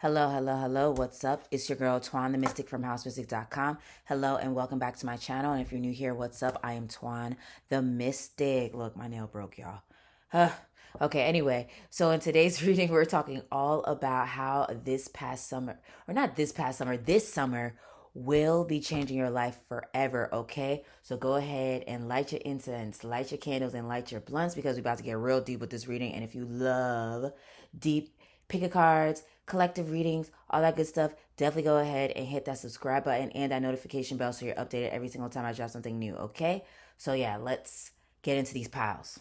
Hello, hello, hello. What's up? It's your girl Twan, the Mystik from housemystik.com. Hello and welcome back to my channel. And if you're new here, what's up? I am Twan, the Mystik. Look, my nail broke, y'all. Okay, anyway, so in today's reading, we're talking all about how this past summer, or not this past summer, this summer will be changing your life forever, okay? So go ahead and light your incense, light your candles, and light your blunts because we're about to get real deep with this reading. And if you love deep pick a cards, collective readings, all that good stuff, definitely go ahead and hit that subscribe button and that notification bell so you're updated every single time I drop something new, okay? So yeah, let's get into these piles.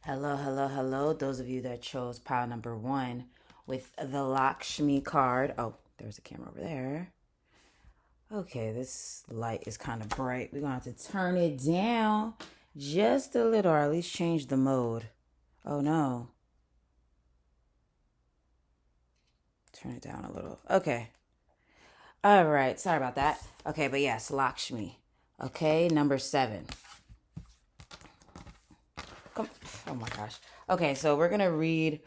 Hello, hello, hello. Those of you that chose pile number 1 with the Lakshmi card. Oh, there's a camera over there. Okay, this light is kind of bright. We're going to have to turn it down just a little, or at least change the mode. Oh no. Turn it down a little. Okay. All right. Sorry about that. Okay, but yes, Lakshmi. Okay, number 7. Come. Oh my gosh. Okay, so we're gonna read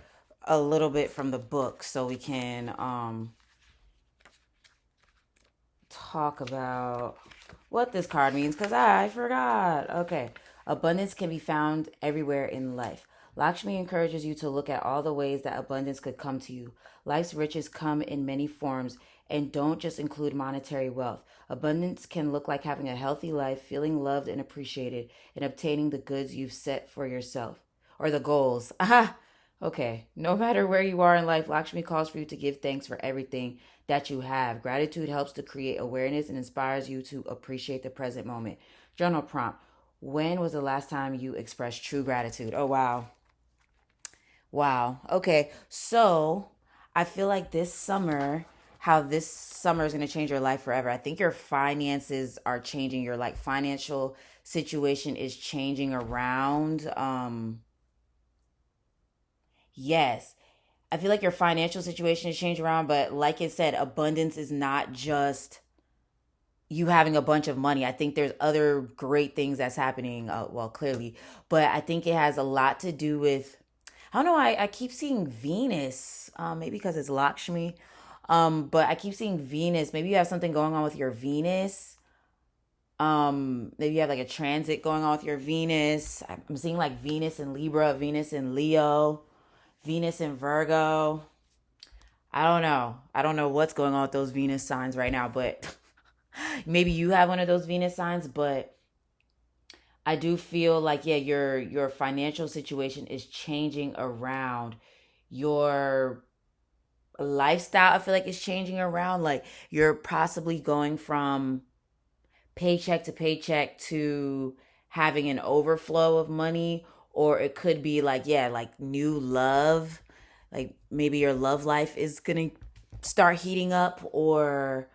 a little bit from the book so we can talk about what this card means because I forgot. Okay. Abundance can be found everywhere in life. Lakshmi encourages you to look at all the ways that abundance could come to you. Life's riches come in many forms and don't just include monetary wealth. Abundance can look like having a healthy life, feeling loved and appreciated, and obtaining the goods you've set for yourself or the goals. Aha! Okay, no matter where you are in life, Lakshmi calls for you to give thanks for everything that you have. Gratitude helps to create awareness and inspires you to appreciate the present moment. Journal prompt. When was the last time you expressed true gratitude? Oh, wow. Wow. Okay, so I feel like this summer, how this summer is going to change your life forever. I think your finances are changing. Your like financial situation is changing around. Yes, I feel like your financial situation has changed around, but like it said, abundance is not just you having a bunch of money. I think there's other great things that's happening. Well, clearly, but I think it has a lot to do with. I don't know. I keep seeing Venus. Maybe because it's Lakshmi. But I keep seeing Venus. Maybe you have something going on with your Venus. Maybe you have like a transit going on with your Venus. I'm seeing like Venus in Libra, Venus in Leo, Venus in Virgo. I don't know. I don't know what's going on with those Venus signs right now, but maybe you have one of those Venus signs, but I do feel like yeah, your financial situation is changing around. Your lifestyle I feel like is changing around. Like you're possibly going from paycheck to paycheck to having an overflow of money, or it could be like yeah, like new love. Like maybe your love life is going to start heating up, or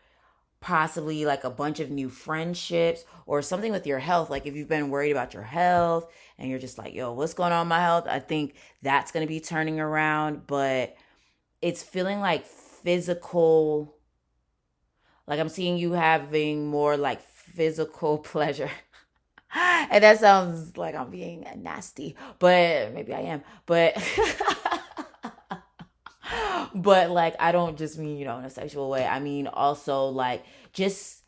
possibly like a bunch of new friendships or something with your health. Like if you've been worried about your health and you're just like, yo, what's going on with my health? I think that's going to be turning around, but it's feeling like physical, like I'm seeing you having more like physical pleasure. And that sounds like I'm being nasty, but maybe I am. But but like I don't just mean, in a sexual way. I mean also like just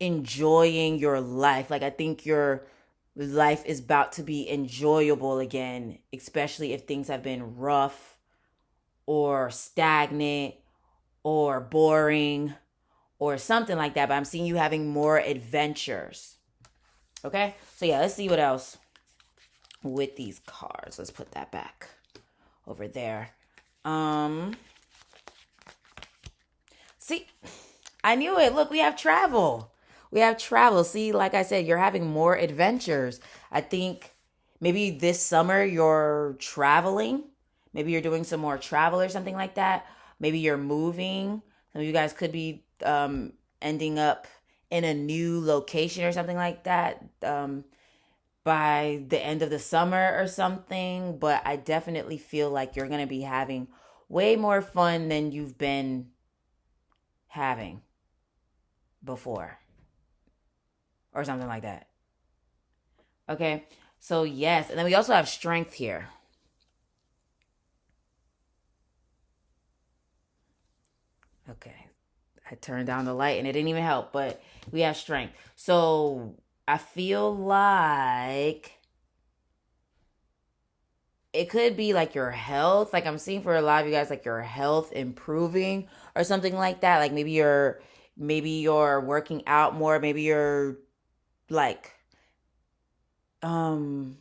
enjoying your life. Like I think your life is about to be enjoyable again, especially if things have been rough or stagnant or boring or something like that. But I'm seeing you having more adventures. Okay? So yeah, let's see what else with these cards. Let's put that back over there. See, I knew it. Look, we have travel. We have travel. See, like I said, you're having more adventures. I think maybe this summer you're traveling. Maybe you're doing some more travel or something like that. Maybe you're moving. Some of you guys could be ending up in a new location or something like that by the end of the summer or something. But I definitely feel like you're going to be having way more fun than you've been having before or something like that. Okay. So yes, and then we also have strength here. I turned down the light and it didn't even help, but we have strength. So I feel like it could be like your health. Like I'm seeing for a lot of you guys, like your health improving or something like that. Like maybe you're working out more. Maybe you're like um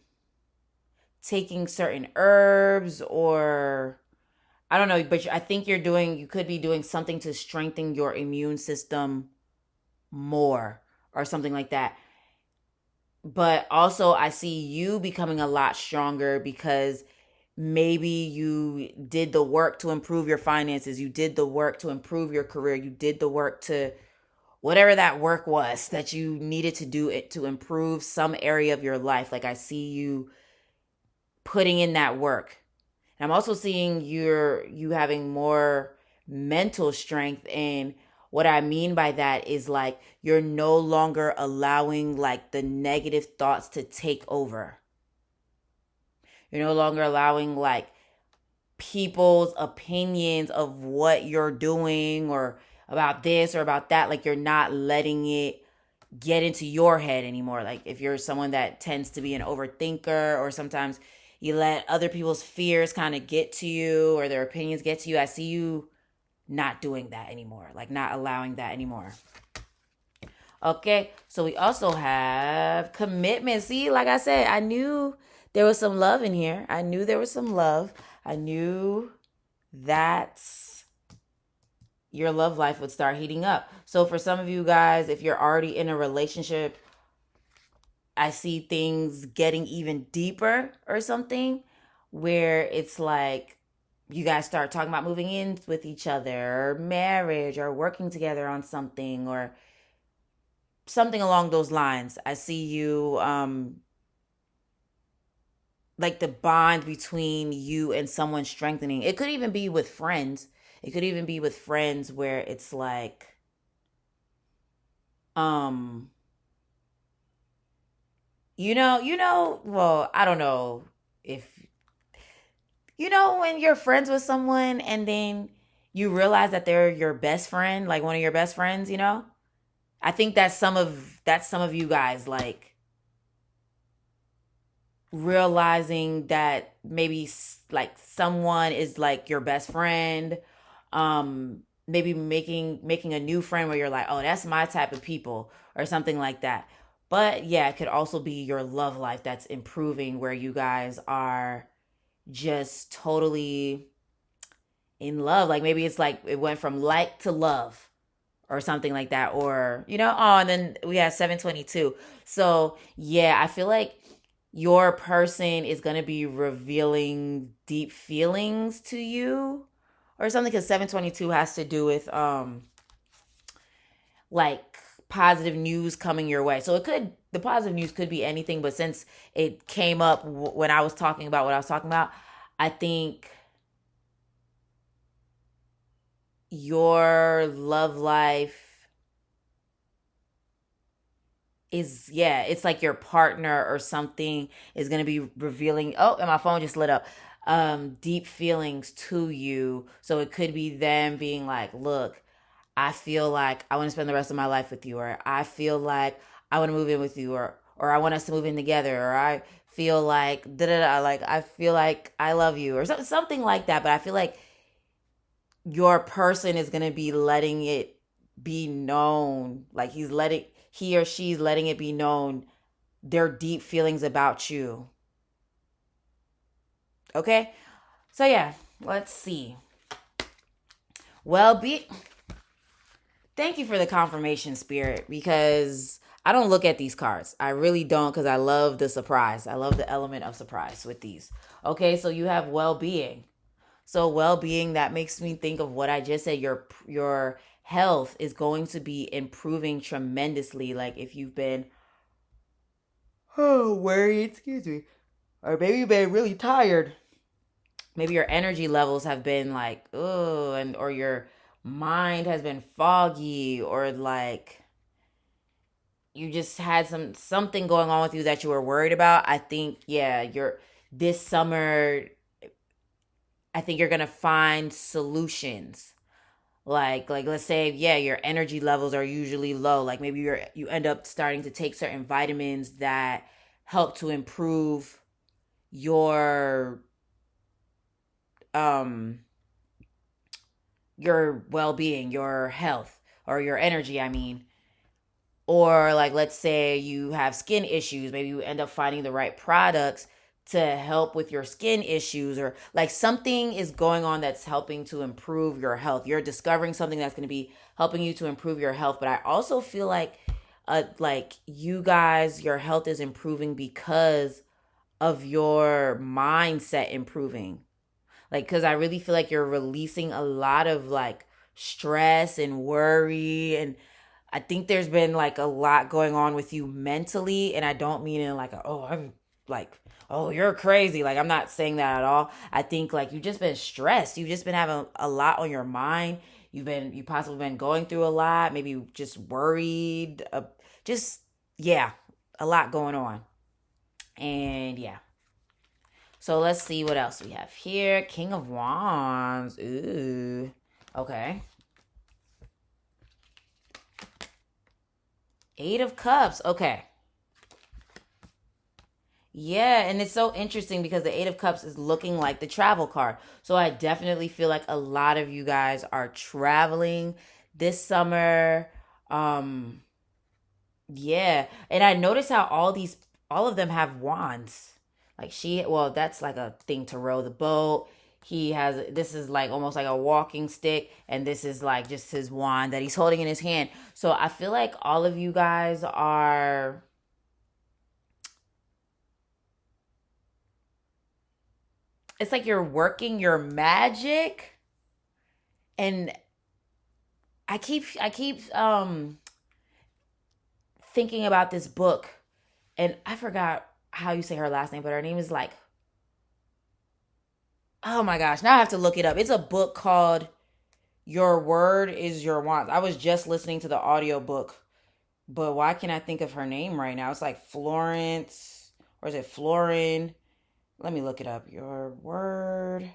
taking certain herbs, or I don't know, but I think you could be doing something to strengthen your immune system more or something like that. But also, I see you becoming a lot stronger because maybe you did the work to improve your finances, you did the work to improve your career, you did the work to whatever that work was that you needed to do it to improve some area of your life. Like I see you putting in that work. And I'm also seeing you having more mental strength, and what I mean by that is like you're no longer allowing like the negative thoughts to take over. You're no longer allowing like people's opinions of what you're doing or about this or about that. Like you're not letting it get into your head anymore. Like if you're someone that tends to be an overthinker, or sometimes you let other people's fears kind of get to you or their opinions get to you, I see you not doing that anymore, like not allowing that anymore. Okay, so we also have commitment. See, like I said, I knew there was some love in here. I knew there was some love. I knew that your love life would start heating up. So for some of you guys, if you're already in a relationship, I see things getting even deeper or something, where it's like you guys start talking about moving in with each other, or marriage, or working together on something, or something along those lines. I see you like the bond between you and someone strengthening. It could even be with friends. It could even be with friends where it's like um well, I don't know if when you're friends with someone and then you realize that they're your best friend, like one of your best friends. I think that's some of you guys like realizing that maybe like someone is like your best friend, maybe making a new friend where you're like, oh, that's my type of people or something like that. But yeah, it could also be your love life that's improving, where you guys are just totally in love. Like maybe it's like it went from like to love or something like that, or and then we have 722. So yeah, I feel like your person is going to be revealing deep feelings to you or something, because 722 has to do with like positive news coming your way. So the positive news could be anything, but since it came up when I was talking about what I was talking about, I think your love life is, yeah, it's like your partner or something is going to be revealing, oh, and my phone just lit up, deep feelings to you. So it could be them being like, look, I feel like I want to spend the rest of my life with you, or I feel like I want to move in with you, or I want us to move in together, or I feel like da da da, like I feel like I love you, or something like that. But I feel like your person is going to be letting it be known, like he or she's letting it be known their deep feelings about you. Okay? So yeah, let's see. Well, thank you for the confirmation, Spirit, because I don't look at these cards. I really don't, because I love the surprise. I love the element of surprise with these. Okay, so you have well-being. So well-being, that makes me think of what I just said. Your health is going to be improving tremendously. Like if you've been worried, excuse me, or maybe you've been really tired. Maybe your energy levels have been like, oh, and or your mind has been foggy, or like you just had something going on with you that you were worried about. I think, yeah, this summer, I think you're gonna find solutions. Like let's say, yeah, your energy levels are usually low. Like maybe you end up starting to take certain vitamins that help to improve your um your well-being, your health, or your energy, I mean. Or like let's say you have skin issues, maybe you end up finding the right products to help with your skin issues, or like something is going on that's helping to improve your health. You're discovering something that's going to be helping you to improve your health. But I also feel like you guys, your health is improving because of your mindset improving. Like, because I really feel like you're releasing a lot of like stress and worry. And I think there's been like a lot going on with you mentally. And I don't mean in like, oh, I'm like, oh, you're crazy. Like, I'm not saying that at all. I think like you've just been stressed. You've just been having a lot on your mind. You possibly been going through a lot, maybe just worried, just, yeah, a lot going on. And yeah. So let's see what else we have here. King of Wands. Ooh. Okay. Eight of Cups. Okay. Yeah, and it's so interesting because the Eight of Cups is looking like the travel card. So I definitely feel like a lot of you guys are traveling this summer. Um, yeah. And I notice how all of them have wands. Like well, that's like a thing to row the boat. This is like almost like a walking stick, and this is like just his wand that he's holding in his hand. So I feel like all of you guys are, it's like you're working your magic. And I keep thinking about this book, and I forgot how you say her last name, but her name is like, oh my gosh, now I have to look it up. It's a book called Your Word is Your Want. I was just listening to the audio book, but why can't I think of her name right now? It's like Florence, or is it Florin? Let me look it up. Your word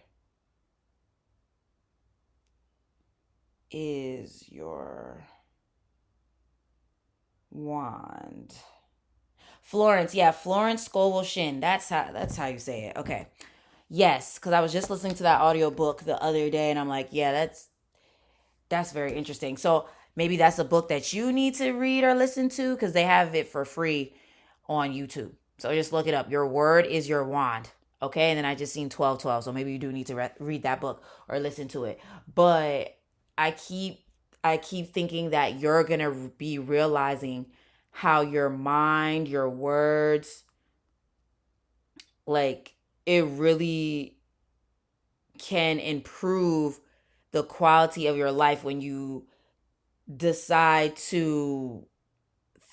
is your wand. Florence, yeah, Florence Scovel Shin. That's how you say it. Okay. Yes, because I was just listening to that audio book the other day, and I'm like, yeah, that's very interesting. So maybe that's a book that you need to read or listen to, because they have it for free on YouTube. So just look it up. Your word is your wand. Okay. And then I just seen 1212. So maybe you do need to read that book or listen to it. But I keep I keep thinking that you're going to be realizing how your mind, your words, like it really can improve the quality of your life when you decide to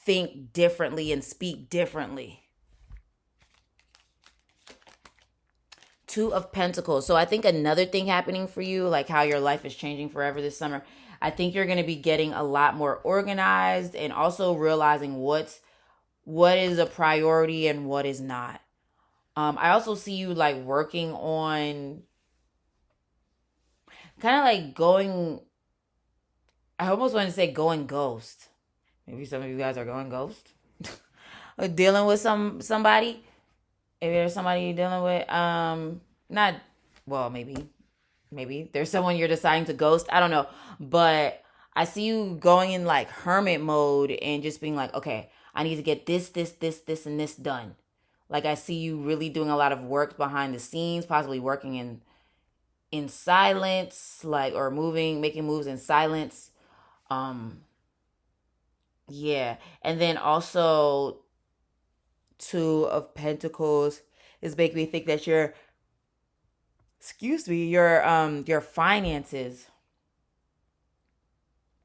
think differently and speak differently. Two of Pentacles. So I think another thing happening for you, like how your life is changing forever this summer, I think you're going to be getting a lot more organized, and also realizing what is a priority and what is not. I also see you like working on kind of like going, I almost want to say going ghost. Maybe some of you guys are going ghost. Or dealing with somebody. If there's somebody you're dealing with, not, well, maybe there's someone you're deciding to ghost. I don't know, but I see you going in like hermit mode and just being like, okay, I need to get this, and this done. Like I see you really doing a lot of work behind the scenes, possibly working in silence, like, or making moves in silence. Um, yeah, and then also Two of Pentacles is making me think that your finances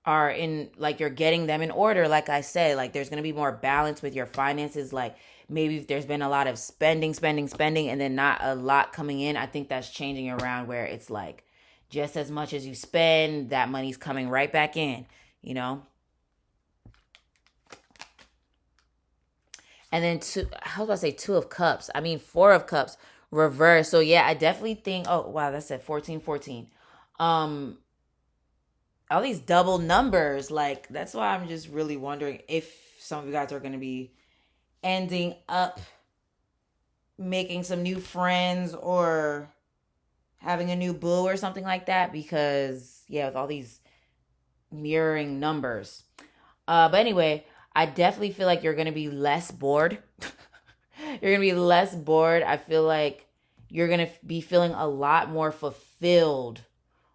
are in, like, you're getting them in order. Like I said, like there's going to be more balance with your finances. Like maybe if there's been a lot of spending, and then not a lot coming in, I think that's changing around, where it's like just as much as you spend, that money's coming right back in, you know. And then how do I say Two of Cups? I mean Four of Cups reverse. So yeah, I definitely think, oh wow, that's at 1414. Um all these double numbers. Like, that's why I'm just really wondering if some of you guys are going to be ending up making some new friends or having a new boo or something like that, because yeah, with all these mirroring numbers. But anyway, I definitely feel like you're gonna be less bored. You're gonna be less bored. I feel like you're gonna be feeling a lot more fulfilled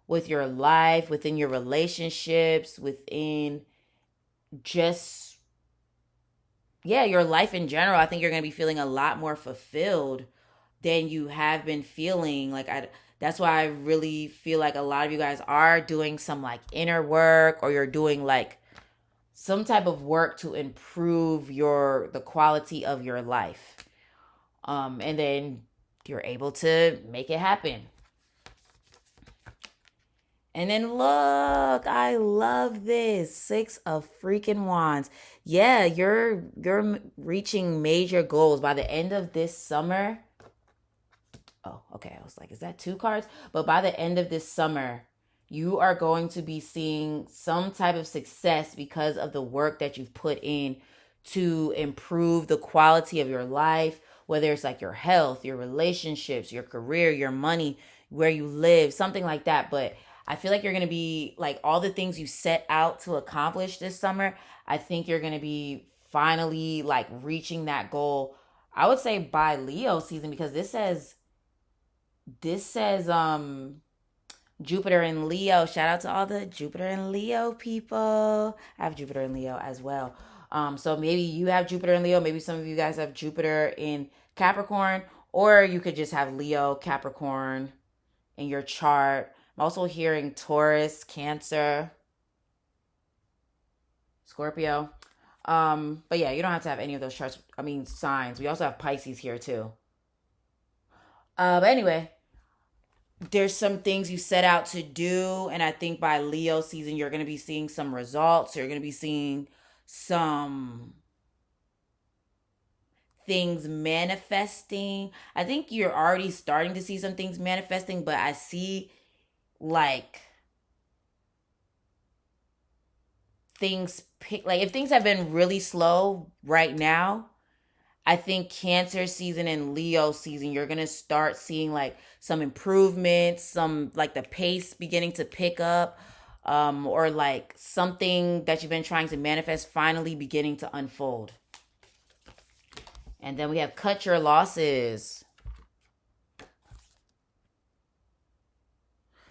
with your life, within your relationships, within just, yeah, your life in general. I think you're gonna be feeling a lot more fulfilled than you have been feeling. Like, that's why I really feel like a lot of you guys are doing some like inner work, or you're doing like some type of work to improve the quality of your life. And then you're able to make it happen. And then look, I love this. 6 of freaking wands. Yeah, you're reaching major goals by the end of this summer. Oh, okay. I was like, is that 2 cards? But by the end of this summer, you are going to be seeing some type of success because of the work that you've put in to improve the quality of your life, whether it's like your health, your relationships, your career, your money, where you live, something like that. But I feel like you're going to be like, all the things you set out to accomplish this summer, I think you're going to be finally like reaching that goal. I would say by Leo season, because this says Jupiter in Leo. Shout out to all the Jupiter and Leo people. I have Jupiter in Leo as well. So maybe you have Jupiter in Leo. Maybe some of you guys have Jupiter in Capricorn, or you could just have Leo, Capricorn in your chart. I'm also hearing Taurus, Cancer, Scorpio. But yeah, you don't have to have any of those charts. I mean, signs. We also have Pisces here too. But anyway, there's some things you set out to do, and I think by Leo season you're going to be seeing some results. You're going to be seeing some things manifesting. I think you're already starting to see some things manifesting, but I see like things pick, like if things have been really slow right now, I think Cancer season and Leo season, you're going to start seeing like some improvements, some like the pace beginning to pick up, or like something that you've been trying to manifest finally beginning to unfold. And then we have cut your losses.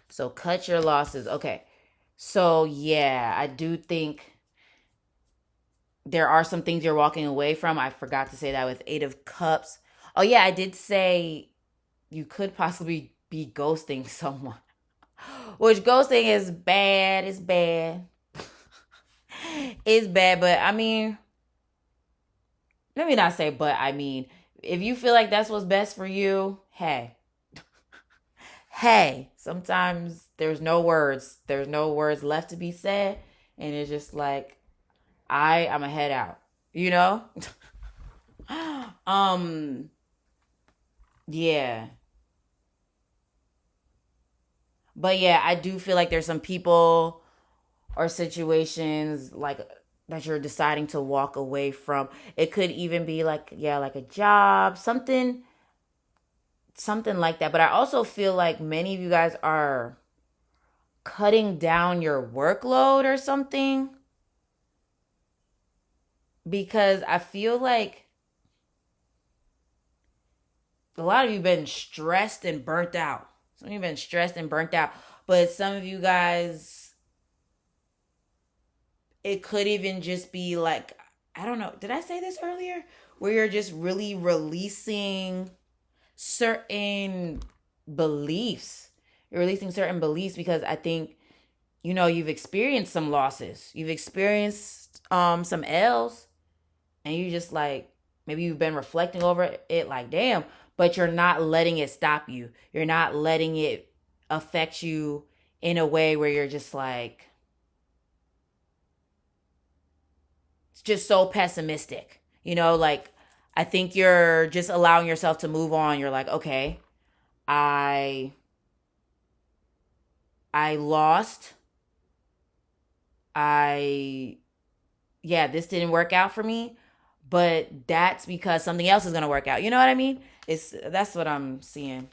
So cut your losses. Okay. So yeah, I do think there are some things you're walking away from. I forgot to say that with 8 of Cups. Oh yeah, I did say you could possibly be ghosting someone. Which ghosting is bad. It's bad. It's bad, but I mean, let me not say but, I mean, if you feel like that's what's best for you, hey. Hey, sometimes there's no words. There's no words left to be said, and it's just like I'm a head out. You know? um yeah. But yeah, I do feel like there's some people or situations like that you're deciding to walk away from. It could even be like, yeah, like a job, something like that. But I also feel like many of you guys are cutting down your workload or something, because I feel like a lot of you been stressed and burnt out. Some of you been stressed and burnt out. But some of you guys, it could even just be like, I don't know, did I say this earlier? Where you're just really releasing certain beliefs. You're releasing certain beliefs because I think, you've experienced some losses. You've experienced some L's, and you just like, maybe you've been reflecting over it like, damn, but you're not letting it stop you. You're not letting it affect you in a way where you're just like, it's just so pessimistic. Like, I think you're just allowing yourself to move on. You're like, okay, I lost I yeah, this didn't work out for me, but that's because something else is going to work out. You know what I mean? It's That's what I'm seeing.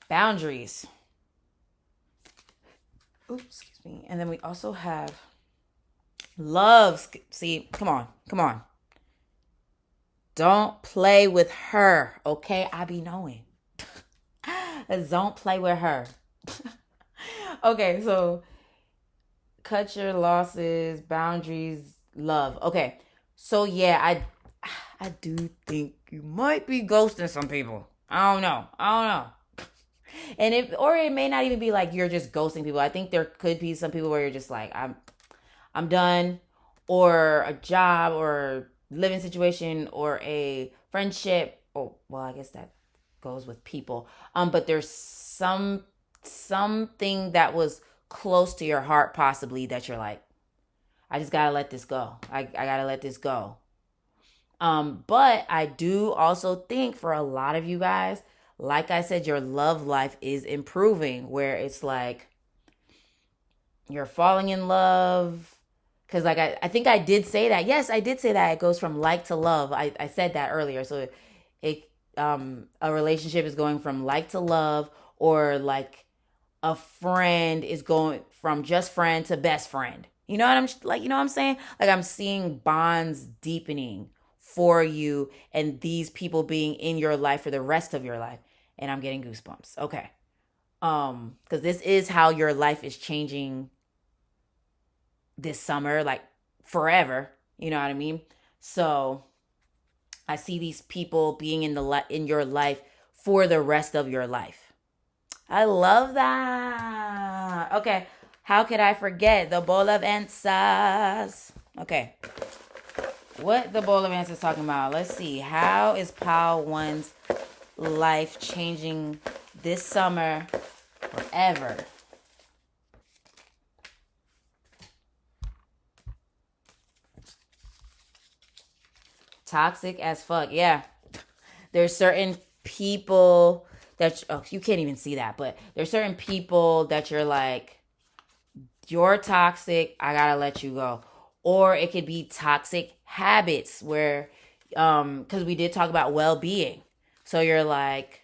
Boundaries. Oops, excuse me. And then we also have love. See, come on. Come on. Don't play with her, okay? I be knowing. Don't play with her. Okay, so cut your losses, boundaries, love. Okay. So yeah, I do think you might be ghosting some people. I don't know. I don't know. And it may not even be like you're just ghosting people. I think there could be some people where you're just like I'm done, or a job or living situation or a friendship. Oh, well, I guess that goes with people. But there's something that was close to your heart possibly that you're like, I just gotta let this go. I gotta let this go. But I do also think for a lot of you guys, like I said, your love life is improving where it's like you're falling in love. Cause like I think I did say that. Yes, I did say that. It goes from like to love. I said that earlier. So it a relationship is going from like to love, or like a friend is going from just friend to best friend. You know what I'm like, you know what I'm saying? Like I'm seeing bonds deepening for you and these people being in your life for the rest of your life. And I'm getting goosebumps. Okay. Cuz this is how your life is changing this summer, like forever, you know what I mean? So, I see these people being in your life for the rest of your life. I love that. Okay. How could I forget the bowl of answers? Okay. What the bowl of answers talking about? Let's see. How is Pal One's life changing this summer forever? Toxic as fuck. Yeah. There's certain people that you can't even see that, but there's certain people that you're like, you're toxic, I gotta let you go. Or it could be toxic habits where because we did talk about well-being. So you're like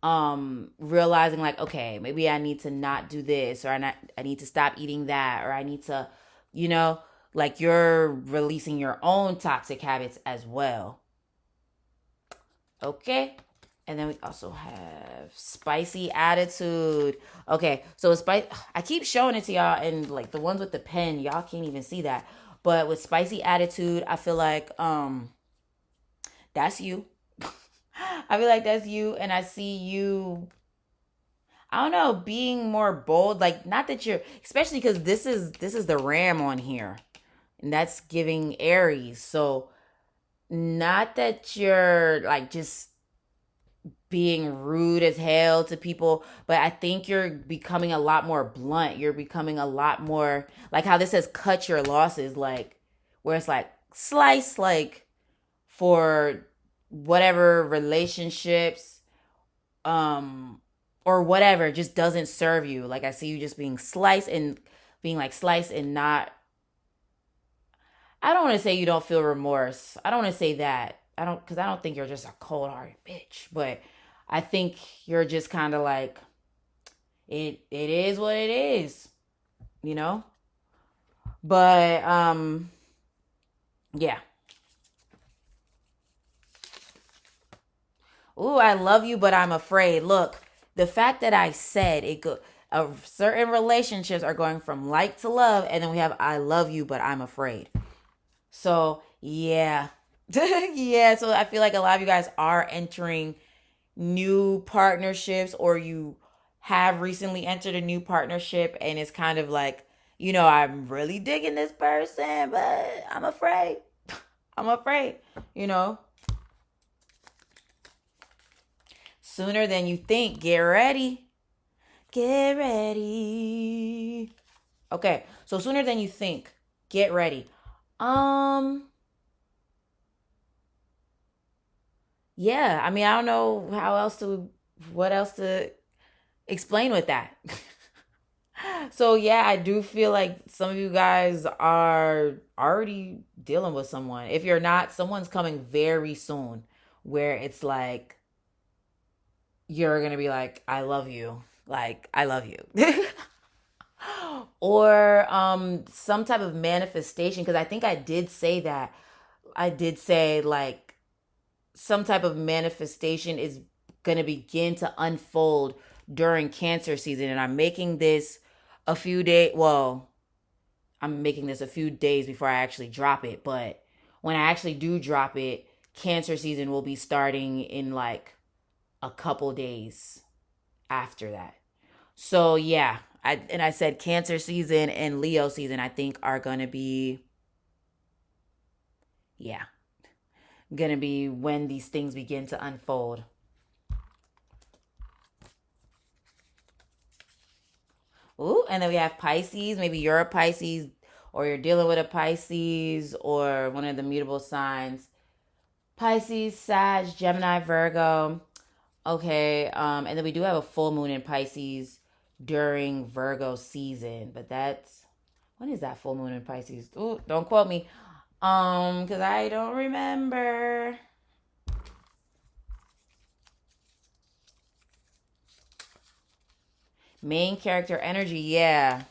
realizing like, okay, maybe I need to not do this, or I need to stop eating that, or I need to, you know, like you're releasing your own toxic habits as well. Okay. And then we also have spicy attitude. Okay, so I keep showing it to y'all, and like the ones with the pen, y'all can't even see that. But with spicy attitude, I feel like that's you. I feel like that's you, and I see you. I don't know, being more bold. Like not that you're, especially because this is the ram on here, and that's giving Aries. So not that you're like just being rude as hell to people, but I think you're becoming a lot more blunt. You're becoming a lot more like how this says cut your losses, like where it's like slice, like for whatever relationships, or whatever just doesn't serve you. Like I see you just being sliced and being like sliced and not, I don't want to say you don't feel remorse. I don't want to say that. Because I don't think you're just a cold hearted bitch. But I think you're just kind of like, it is what it is, you know? But, yeah. Ooh, I love you, but I'm afraid. Look, the fact that I said it go, certain relationships are going from like to love, and then we have I love you, but I'm afraid. So, yeah. Yeah, so I feel like a lot of you guys are entering new partnerships, or you have recently entered a new partnership, and it's kind of like, I'm really digging this person, but I'm afraid. I'm afraid, you know. Sooner than you think. Get ready. Get ready. Okay, so sooner than you think. Get ready. Um yeah, I mean, I don't know what else to explain with that. So yeah, I do feel like some of you guys are already dealing with someone. If you're not, someone's coming very soon where it's like you're going to be like, I love you. Like, I love you. Or some type of manifestation, because I think I did say that. I did say like some type of manifestation is going to begin to unfold during Cancer season, and I'm making this a few days, well, I'm making this a few days before I actually drop it, but when I actually do drop it, Cancer season will be starting in like a couple days after that. So yeah, I said Cancer season and Leo season I think are gonna be, yeah, gonna be when these things begin to unfold. Ooh, and then we have Pisces. Maybe you're a Pisces, or you're dealing with a Pisces, or one of the mutable signs. Pisces, Sag, Gemini, Virgo. Okay, and then we do have a full moon in Pisces during Virgo season, but that's, when is that full moon in Pisces? Ooh, don't quote me. Because I don't remember. Main character energy, yeah.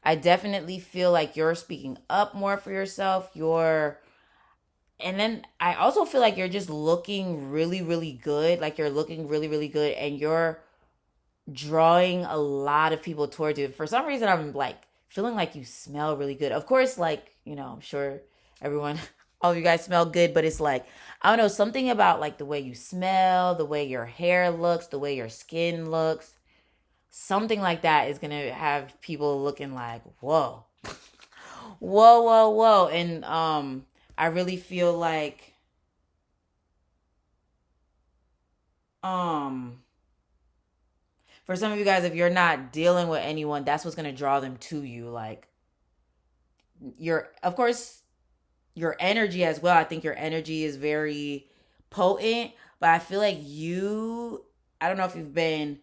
I definitely feel like you're speaking up more for yourself. And then I also feel like you're just looking really, really good. Like you're looking really, really good, and you're drawing a lot of people towards you. For some reason, I'm like feeling like you smell really good. Of course, like, I'm sure everyone, all of you guys smell good, but it's like, I don't know, something about like the way you smell, the way your hair looks, the way your skin looks. Something like that is going to have people looking like, whoa, whoa, whoa, whoa. And I really feel like um for some of you guys, if you're not dealing with anyone, that's what's going to draw them to you. Like your, of course, your energy as well. I think your energy is very potent, but I feel like I don't know if you've been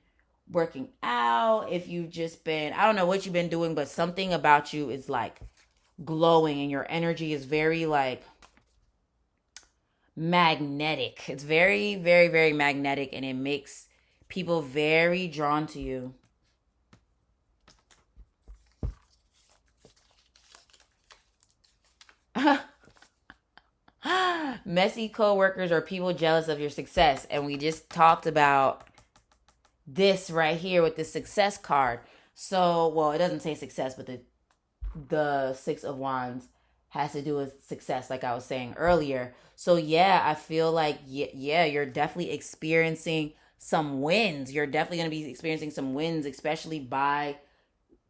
working out, if you've just been, I don't know what you've been doing, but something about you is like glowing, and your energy is very like magnetic. It's very, very, very magnetic, and it makes people very drawn to you. Messy coworkers or people jealous of your success. And we just talked about this right here with the success card. So, well, it doesn't say success, but the 6 of Wands has to do with success, like I was saying earlier. So yeah, I feel like yeah, you're definitely experiencing some wins. You're definitely going to be experiencing some wins, especially by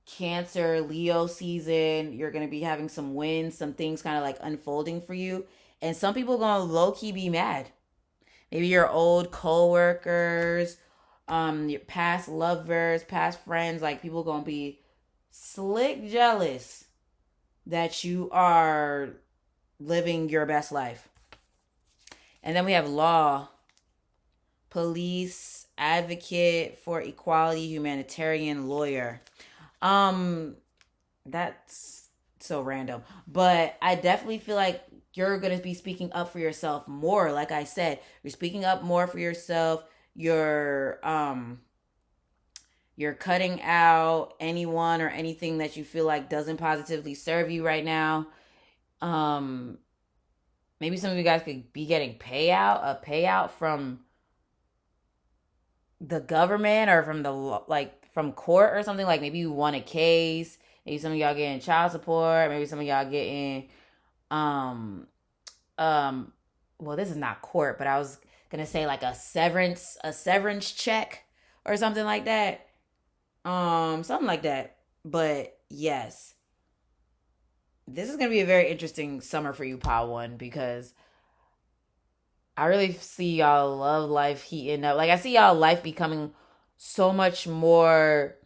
Cancer, Leo season. You're going to be having some wins, some things kind of like unfolding for you. And some people are going to low key be mad. Maybe your old coworkers, your past lovers, past friends, like people going to be slick jealous that you are living your best life. And then we have law, police, advocate for equality, humanitarian, lawyer. Um, that's so random. But I definitely feel like you're going to be speaking up for yourself more. Like I said, you're speaking up more for yourself. You're cutting out anyone or anything that you feel like doesn't positively serve you right now. Um Maybe some of you guys could be getting a payout from the government or from the like from court or something. Like maybe you won a case. Maybe some of y'all getting child support. Maybe some of y'all getting um um well, this is not court, but I was gonna say like a severance check or something like that. Something like that. But yes, this is gonna be a very interesting summer for you, Power One, because I really see y'all love life heating up. Like I see y'all life becoming so much more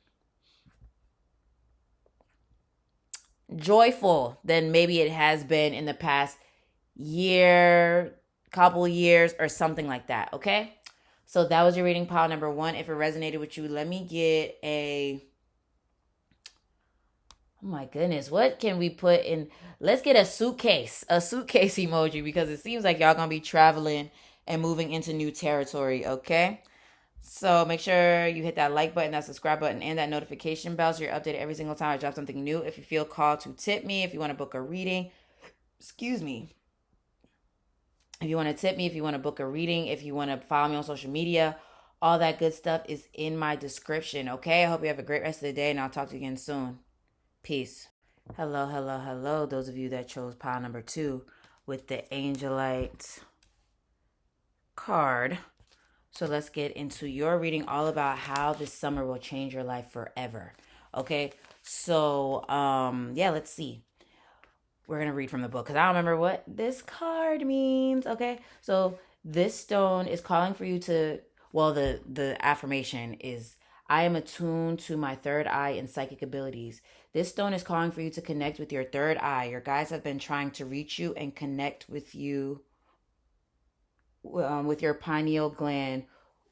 joyful than maybe it has been in the past year, couple years, or something like that. Okay. So that was your reading, pile number one. If it resonated with you, let me get a Oh my goodness, what can we put in? Let's get a suitcase emoji because it seems like y'all gonna be traveling and moving into new territory, okay? So make sure you hit that like button, that subscribe button, and that notification bell so you're updated every single time I drop something new. If you feel called to tip me, if you want to book a reading, excuse me. If you want to tip me, if you want to book a reading, if you want to follow me on social media, all that good stuff is in my description, okay? I hope you have a great rest of the day, and I'll talk to you again soon. Peace. Hello, hello, hello. Those of you that chose pile number 2 with the Angelite card. So let's get into your reading all about how this summer will change your life forever. Okay? So, yeah, let's see. We're going to read from the book because I don't remember what this card means. Okay? So, this stone is calling for you to, well, the affirmation is, I am attuned to my third eye and psychic abilities. This stone is calling for you to connect with your third eye. Your guides have been trying to reach you and connect with you with your pineal gland.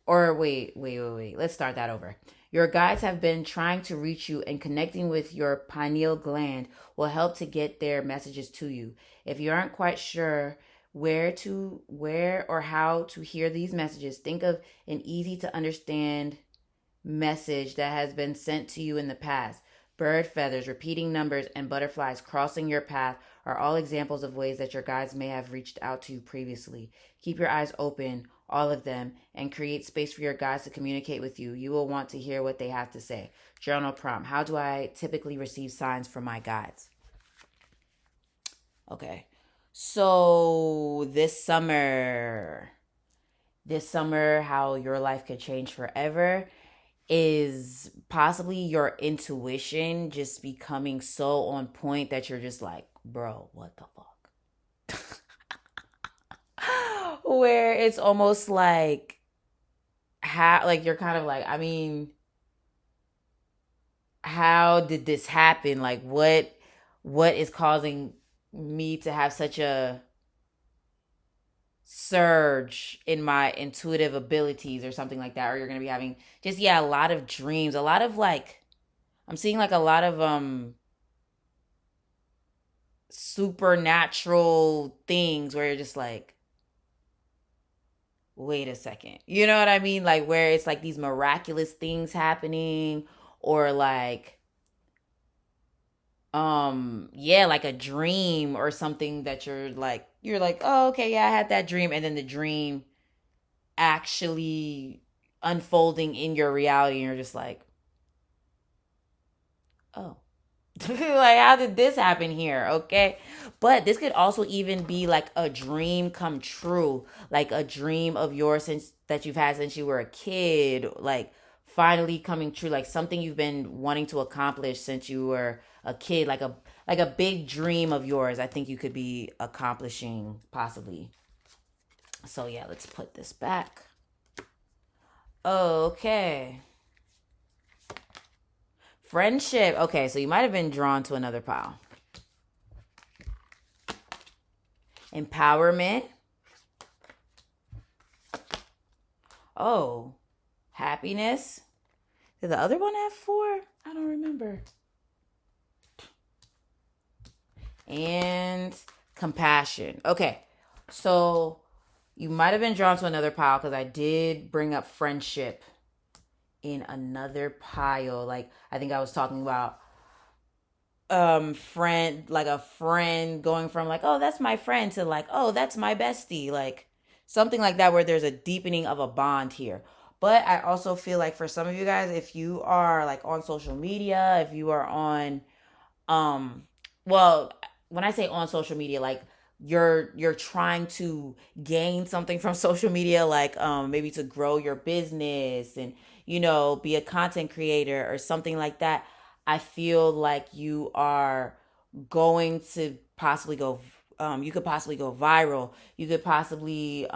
Or wait. Let's start that over. Your guides have been trying to reach you, and connecting with your pineal gland will help to get their messages to you. If you aren't quite sure where or how to hear these messages, think of an easy to understand message that has been sent to you in the past. Bird feathers, repeating numbers, and butterflies crossing your path are all examples of ways that your guides may have reached out to you previously. Keep your eyes open, all of them, and create space for your guides to communicate with you. You will want to hear what they have to say. Journal prompt. How do I typically receive signs from my guides? Okay. So this summer, how your life could change forever is possibly your intuition just becoming so on point that you're just like, bro, what the fuck? Where it's almost like how, like, you're kind of like, I mean, how did this happen? Like, what is causing me to have such a surge in my intuitive abilities or something like that? Or you're going to be having just, yeah, a lot of dreams, a lot of like, I'm seeing like a lot of supernatural things where you're just like, wait a second. You know what I mean? Like where it's like these miraculous things happening, or like yeah, like a dream or something that you're like, "Oh, okay, yeah, I had that dream." And then the dream actually unfolding in your reality, and you're just like, "Oh." Like, how did this happen here? Okay. But this could also even be like a dream come true, like a dream of yours since that you've had since you were a kid, like finally coming true, like something you've been wanting to accomplish since you were a kid, like a big dream of yours. I think you could be accomplishing possibly. So yeah, let's put this back. Okay. Friendship. Okay, so you might have been drawn to another pile. Empowerment. Oh, happiness. Did the other one have 4? I don't remember. And compassion. Okay, so you might have been drawn to another pile because I did bring up friendship in another pile. Like, I think I was talking about friend, like a friend going from like, oh, that's my friend, to like, oh, that's my bestie, like something like that, where there's a deepening of a bond here. But I also feel like for some of you guys, if you are like on social media, if you are on um well, when I say on social media, like you're trying to gain something from social media, like maybe to grow your business and be a content creator or something like that. I feel like you are going to possibly go you could possibly go viral. You could possibly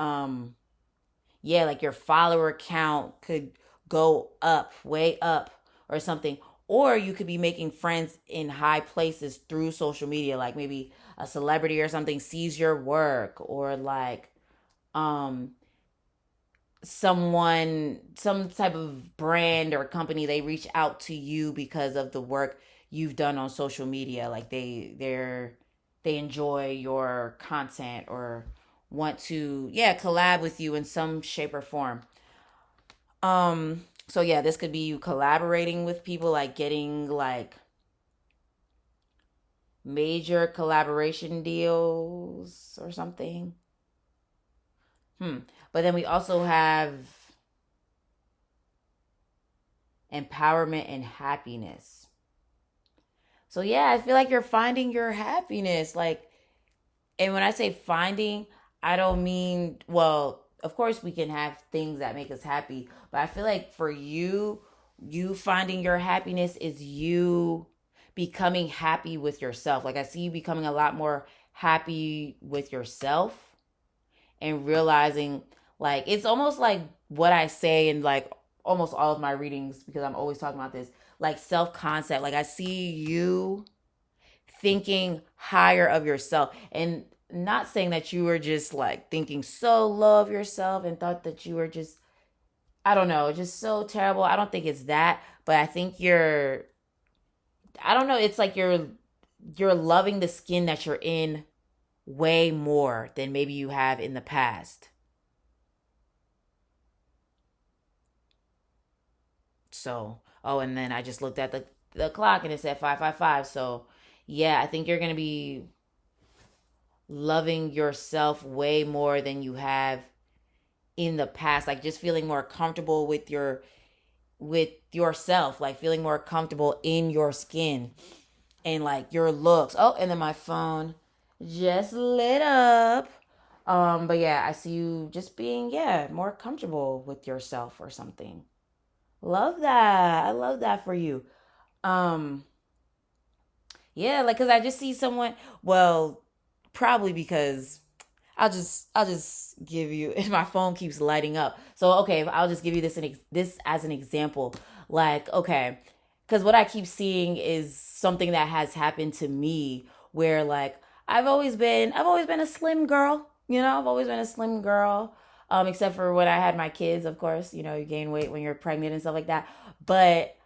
yeah, like your follower count could go up, way up or something. Or you could be making friends in high places through social media, like maybe a celebrity or something sees your work, or like um some type of brand or company, they reach out to you because of the work you've done on social media. Like they enjoy your content or want to, yeah, collab with you in some shape or form. So yeah, this could be you collaborating with people, like getting like major collaboration deals or something. But then we also have empowerment and happiness. So yeah, I feel like you're finding your happiness. Like, and when I say finding, I don't mean, well, of course we can have things that make us happy, but I feel like for you, you finding your happiness is you becoming happy with yourself. Like I see you becoming a lot more happy with yourself and realizing, like, it's almost like what I say in like almost all of my readings, because I'm always talking about this, like self concept. Like I see you thinking higher of yourself, and not saying that you were just like thinking so low of yourself and thought that you were just, I don't know, just so terrible. I don't think it's that, but I think you're, I don't know, it's like you're loving the skin that you're in way more than maybe you have in the past. So, oh, and then I just looked at the clock and it said 555. So, yeah, I think you're going to be loving yourself way more than you have in the past, like just feeling more comfortable with yourself, like feeling more comfortable in your skin and like your looks. Oh, and then my phone just lit up. But yeah, I see you just being, yeah, more comfortable with yourself or something. Love that. I love that for you. Um, yeah, like cuz I just see someone, well, probably because I'll just give you and my phone keeps lighting up. So okay, I'll just give you this as an example. Like, okay, cuz what I keep seeing is something that has happened to me where like I've always been a slim girl, you know? I've always been a slim girl. Except for when I had my kids, of course, you know, you gain weight when you're pregnant and stuff like that. But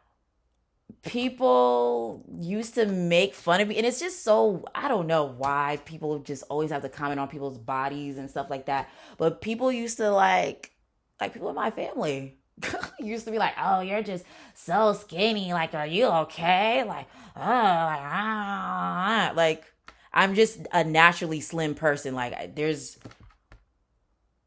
people used to make fun of me, and it's just so, I don't know why people just always have to comment on people's bodies and stuff like that, but people used to like people in my family used to be like, oh, you're just so skinny, like, are you okay, like, oh, like, like I'm just a naturally slim person, like there's,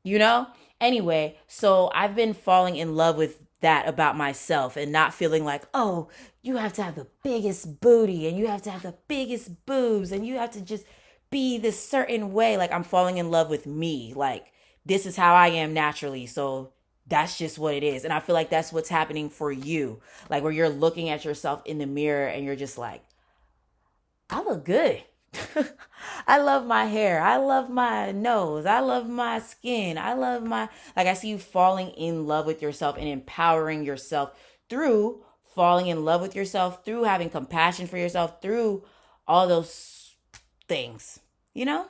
you know? Anyway, so I've been falling in love with that about myself and not feeling like, oh, you have to have the biggest booty and you have to have the biggest boobs and you have to just be this certain way. Like I'm falling in love with me. Like this is how I am naturally. So that's just what it is. And I feel like that's what's happening for you. Like where you're looking at yourself in the mirror and you're just like, I look good. I love my hair. I love my nose. I love my skin. I love my, like, I see you falling in love with yourself and empowering yourself through falling in love with yourself, through having compassion for yourself, through all those things, you know,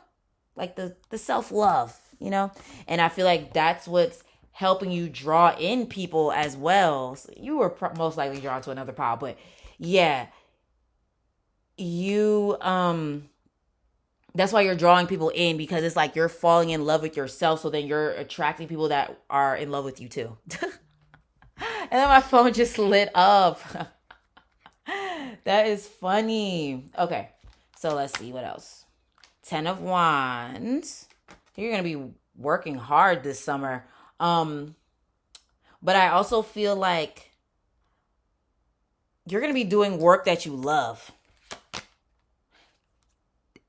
like the self love, you know, and I feel like that's what's helping you draw in people as well. So you were most likely drawn to another pile, but yeah, you that's why you're drawing people in, because it's like you're falling in love with yourself, so then you're attracting people that are in love with you too. And then my phone just lit up. That is funny. Okay, so let's see what else. 10 of Wands. You're gonna be working hard this summer. But I also feel like you're gonna be doing work that you love.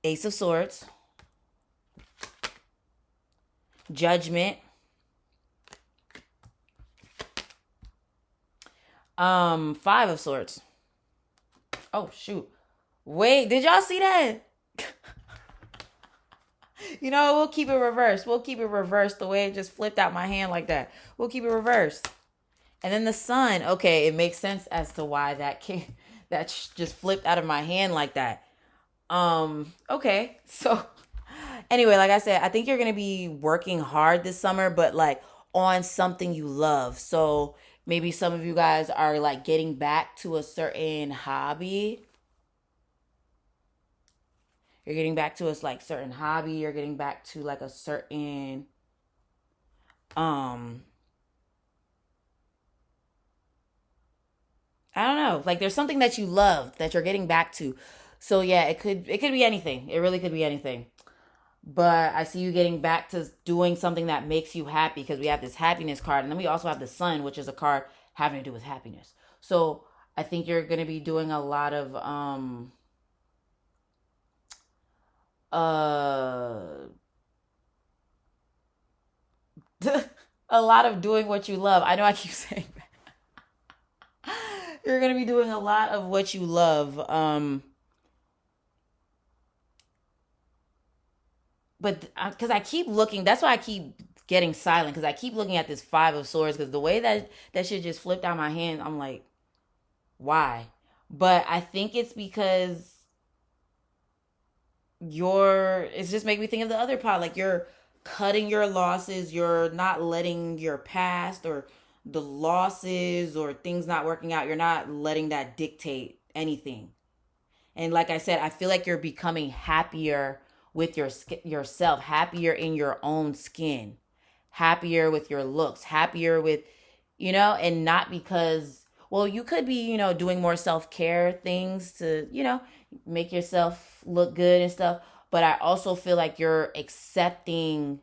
Ace of Swords, Judgment, 5 of Swords. Oh shoot. Wait, did y'all see that? You know, we'll keep it reversed. We'll keep it reversed the way it just flipped out my hand like that. We'll keep it reversed. And then the Sun. Okay, it makes sense as to why that just flipped out of my hand like that. Okay. So anyway, like I said, I think you're going to be working hard this summer, but like on something you love. So maybe some of you guys are like getting back to a certain hobby. You're getting back to a like certain hobby. You're getting back to like a certain um I don't know. Like there's something that you love that you're getting back to. So yeah, it could be anything. It really could be anything. But I see you getting back to doing something that makes you happy because we have this happiness card and then we also have the sun, which is a card having to do with happiness. So I think you're going to be doing a lot of uh a lot of doing what you love. I know I keep saying that. You're going to be doing a lot of what you love. But because I keep looking, that's why I keep getting silent because I keep looking at this five of swords because the way that shit just flipped out my hand, I'm like, why? But I think it's because it's just making me think of the other part. Like you're cutting your losses, you're not letting your past or the losses or things not working out, you're not letting that dictate anything. And like I said, I feel like you're becoming happier with yourself, happier in your own skin, happier with your looks, happier with, and not because, well, you could be, doing more self-care things to, make yourself look good and stuff, but I also feel like you're accepting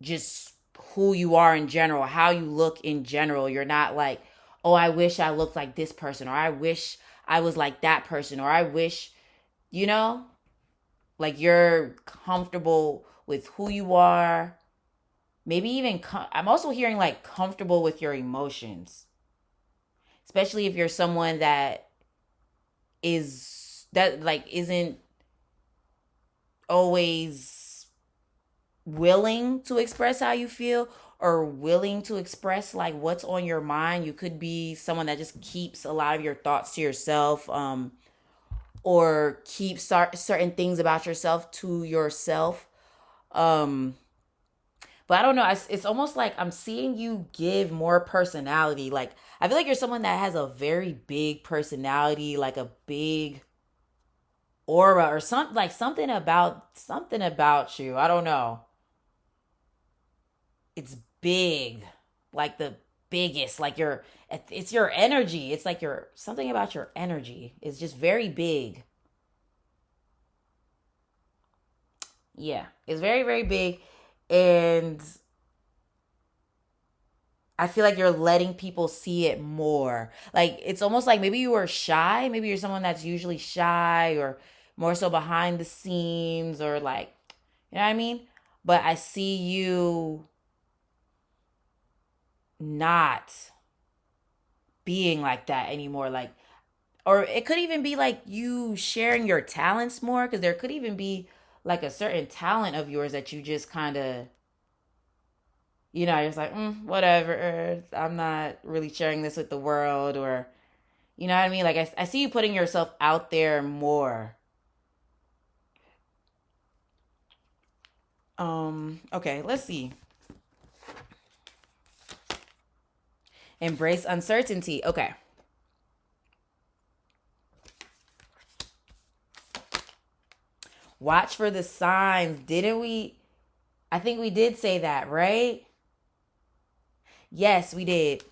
just who you are in general, how you look in general. You're not like, oh, I wish I looked like this person, or I wish I was like that person, or I wish, you know, like you're comfortable with who you are. Maybe even, I'm also hearing like comfortable with your emotions, especially if you're someone that like isn't always willing to express how you feel or willing to express like what's on your mind. You could be someone that just keeps a lot of your thoughts to yourself, or keep certain things about yourself to yourself. um but I don't know, it's almost like I'm seeing you give more personality. Like I feel like you're someone that has a very big personality, like a big aura or something, like something about you. I don't know. It's big, like the biggest, like it's your energy. It's like your something about your energy is just very big. Yeah, it's very very big. And I feel like you're letting people see it more. Like it's almost like maybe you were shy, maybe you're someone that's usually shy or more so behind the scenes, or like, you know what I mean? But I see you not being like that anymore. Like, or it could even be like you sharing your talents more, because there could even be like a certain talent of yours that you just kind of, you're just like, whatever, I'm not really sharing this with the world, or you know what I mean? Like I see you putting yourself out there more. Okay, let's see. Embrace uncertainty. Okay. Watch for the signs. Didn't we? I think we did say that, right? Yes, we did.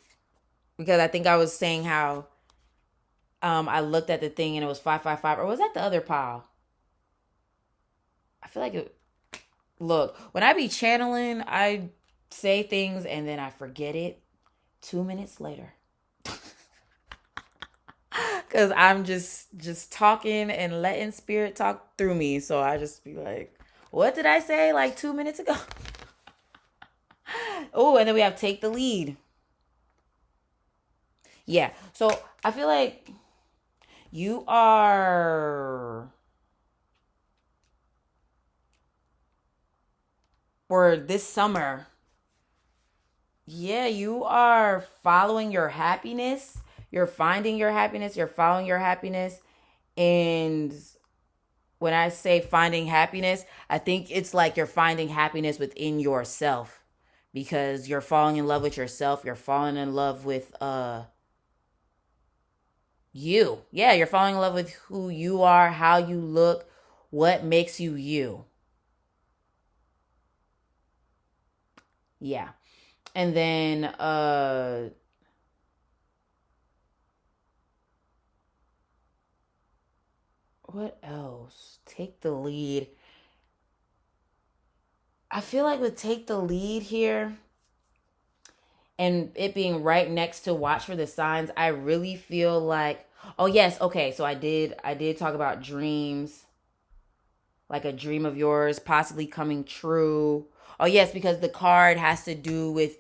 Because I think I was saying how I looked at the thing and it was 555, or was that the other pile? I feel like it. Look, when I be channeling, I say things and then I forget it 2 minutes later. Cause I'm just talking and letting spirit talk through me. So I just be like, what did I say like 2 minutes ago? Oh, and then we have take the lead. Yeah. So I feel like you are, or this summer, yeah, you are following your happiness. You're finding your happiness. You're following your happiness. And when I say finding happiness, I think it's like you're finding happiness within yourself, because you're falling in love with yourself. You're falling in love with you. Yeah, you're falling in love with who you are, how you look, What makes you you? Yeah. And then what else? Take the lead. I feel like with take the lead here and it being right next to watch for the signs, I really feel like, oh yes, okay, so I did talk about dreams, like a dream of yours possibly coming true. Oh yes, because the card has to do with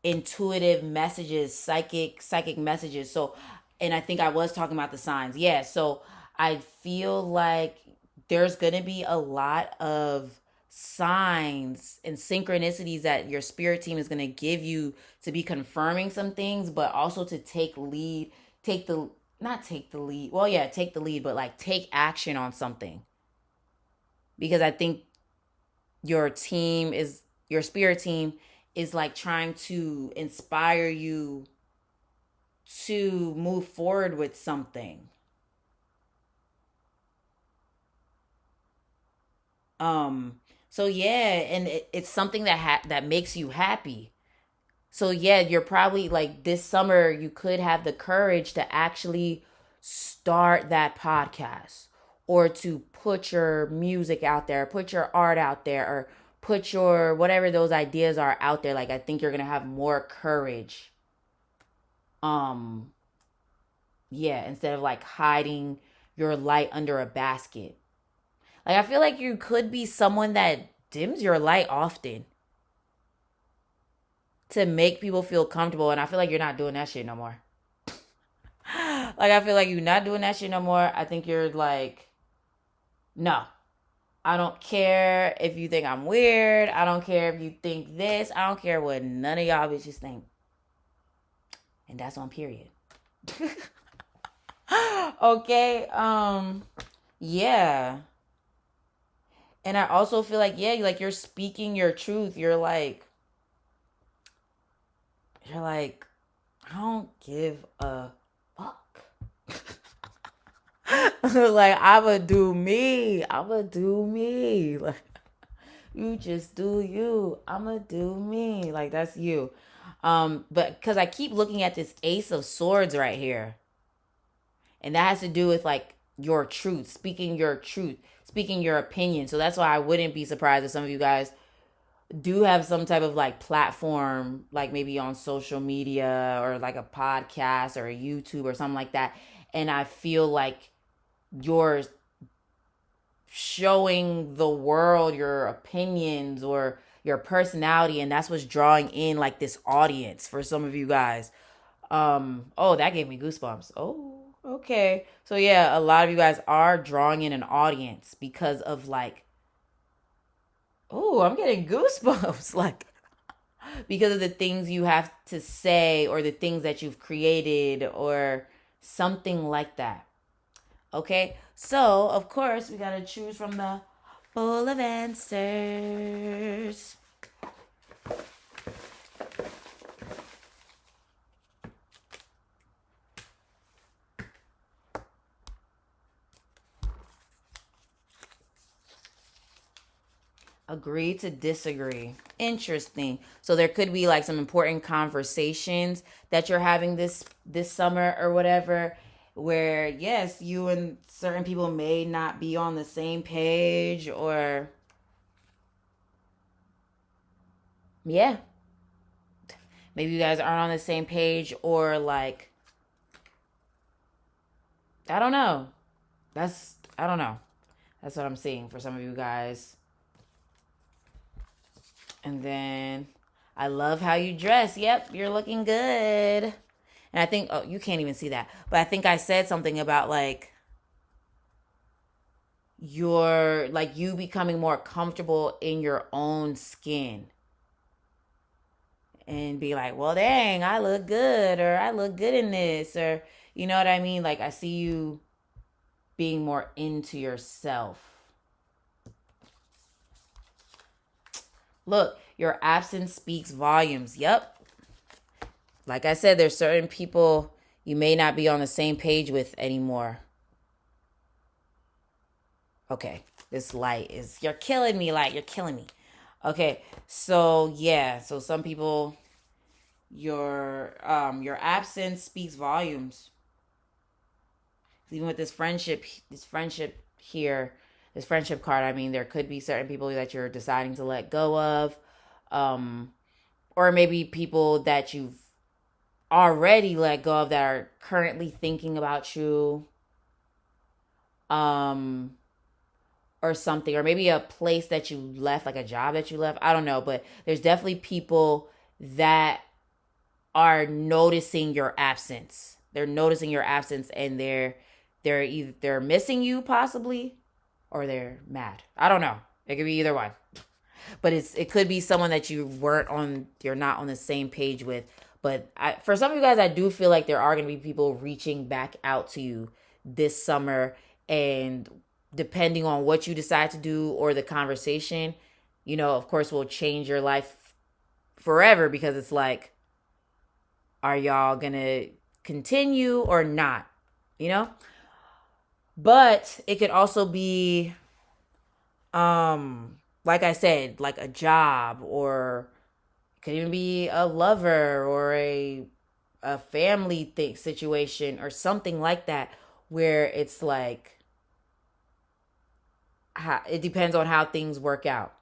intuitive messages, psychic messages. So, and I think I was talking about the signs. Yeah, so I feel like there's going to be a lot of signs and synchronicities that your spirit team is going to give you to be confirming some things, but also to take lead, take the not take the lead. Well, yeah, take the lead, but like take action on something, because I think your spirit team is like trying to inspire you to move forward with something. Um so yeah, and it's something that makes you happy. So yeah, you're probably like this summer you could have the courage to actually start that podcast, or to put your music out there, put your art out there, or put your whatever those ideas are out there. Like I think you're going to have more courage. Um yeah, instead of like hiding your light under a basket. Like I feel like you could be someone that dims your light often to make people feel comfortable, and I feel like you're not doing that shit no more. Like I feel like you're not doing that shit no more. I think you're like, no, I don't care if you think I'm weird. I don't care if you think this. I don't care what none of y'all bitches think. And that's on period. Okay. Yeah. And I also feel like, yeah, like you're speaking your truth. You're like, I don't give a fuck. Like I'ma do me. I'ma do me. Like you just do you. I'ma do me. Like that's you. But because I keep looking at this Ace of Swords right here, and that has to do with like your truth, speaking your opinion. So that's why I wouldn't be surprised if some of you guys do have some type of like platform, like maybe on social media or like a podcast or a YouTube or something like that. And I feel like you're showing the world your opinions or your personality, and that's what's drawing in like this audience for some of you guys. Oh, that gave me goosebumps. Oh, okay. So yeah, a lot of you guys are drawing in an audience because of like, oh, I'm getting goosebumps. Like because of the things you have to say or the things that you've created or something like that. Okay? So, of course, we got to choose from the bowl of answers. Agree to disagree. Interesting. So there could be like some important conversations that you're having this summer or whatever, where yes, you and certain people may not be on the same page, or yeah, maybe you guys aren't on the same page, or like I don't know. I don't know. That's what I'm seeing for some of you guys. And then I love how you dress. Yep, you're looking good. And I think, oh, you can't even see that. But I think I said something about like you becoming more comfortable in your own skin and be like, well, dang, I look good, or I look good in this, or you know what I mean? Like I see you being more into yourself. Look, your absence speaks volumes. Yep. Like I said, there's certain people you may not be on the same page with anymore. Okay. This light is, you're killing me, light. You're killing me. Okay, so yeah, so some people, your absence speaks volumes. Even with this friendship here, this friendship card, I mean, there could be certain people that you're deciding to let go of, um, or maybe people that you've already let go of that are currently thinking about you, um, or something, or maybe a place that you left, like a job that you left. I don't know, but there's definitely people that are noticing your absence. They're noticing your absence, and they're either they're missing you possibly, or they're mad. I don't know. It could be either one. But it could be someone that you're not on the same page with. But for some of you guys, I do feel like there are going to be people reaching back out to you this summer, and depending on what you decide to do or the conversation, of course, will change your life forever, because it's like, are y'all going to continue or not? You know? But it could also be, like I said, like a job, or it could even be a lover, or a family thing situation, or something like that, where it's like, it depends on how things work out.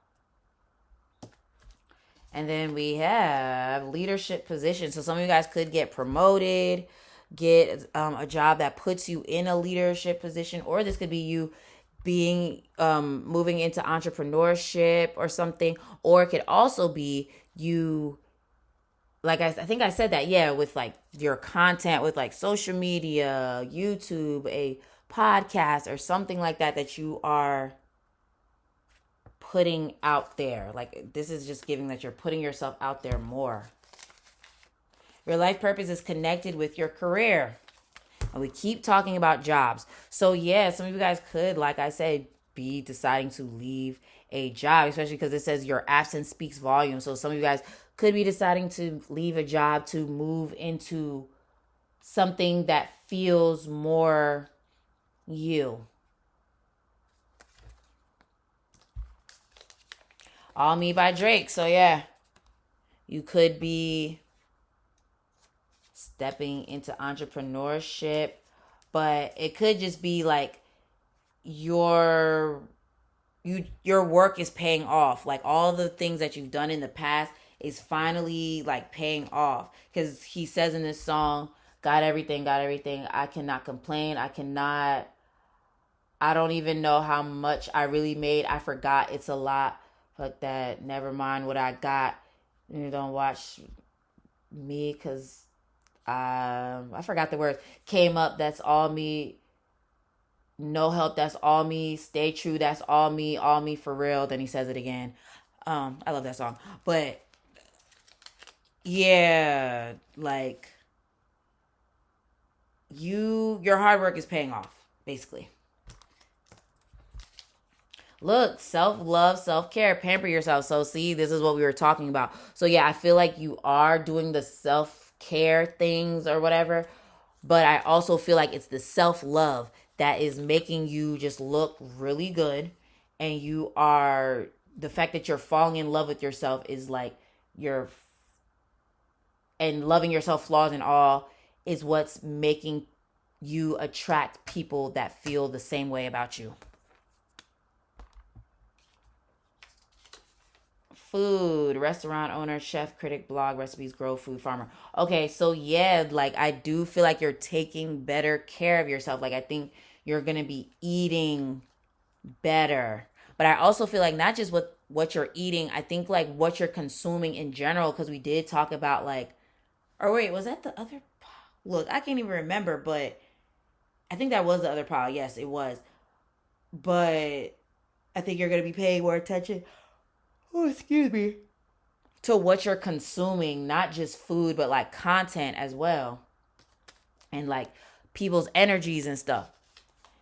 And then we have leadership positions. So some of you guys could get promoted, get a job that puts you in a leadership position, or this could be you being moving into entrepreneurship or something, or it could also be you, like I think I said that, yeah, with like your content, with like social media, YouTube, a podcast, or something like that you are putting out there. Like, this is just giving that you're putting yourself out there more. Your life purpose is connected with your career. And we keep talking about jobs. So yeah, some of you guys could, like I said, be deciding to leave a job, especially because it says your absence speaks volumes. So some of you guys could be deciding to leave a job to move into something that feels more you. All Me by Drake. So yeah, you could be stepping into entrepreneurship, but it could just be like your work is paying off. Like, all the things that you've done in the past is finally like paying off, because he says in this song, got everything, I cannot complain, I don't even know how much I really made, I forgot, it's a lot, but that, never mind what I got. You don't watch me, because I forgot the words. Came up, that's all me. No help, that's all me. Stay true, that's all me for real. Then he says it again. I love that song. But yeah, like, your hard work is paying off, basically. Look, self-love, self-care, pamper yourself. So see, this is what we were talking about. So yeah, I feel like you are doing the self-care things or whatever, but I also feel like it's the self-love that is making you just look really good. And the fact that you're falling in love with yourself is like, and loving yourself, flaws and all, is what's making you attract people that feel the same way about you. Food, restaurant owner, chef, critic, blog, recipes, grow food, farmer. Okay, so yeah, like, I do feel like you're taking better care of yourself. Like, I think you're gonna be eating better. But I also feel like not just what you're eating, I think like what you're consuming in general, because we did talk about like, or wait, was that the other? Look, I can't even remember, but I think that was the other pile. Yes, it was. But I think you're gonna be paying more attention. Oh, excuse me. To what you're consuming, not just food, but like content as well, and like people's energies and stuff.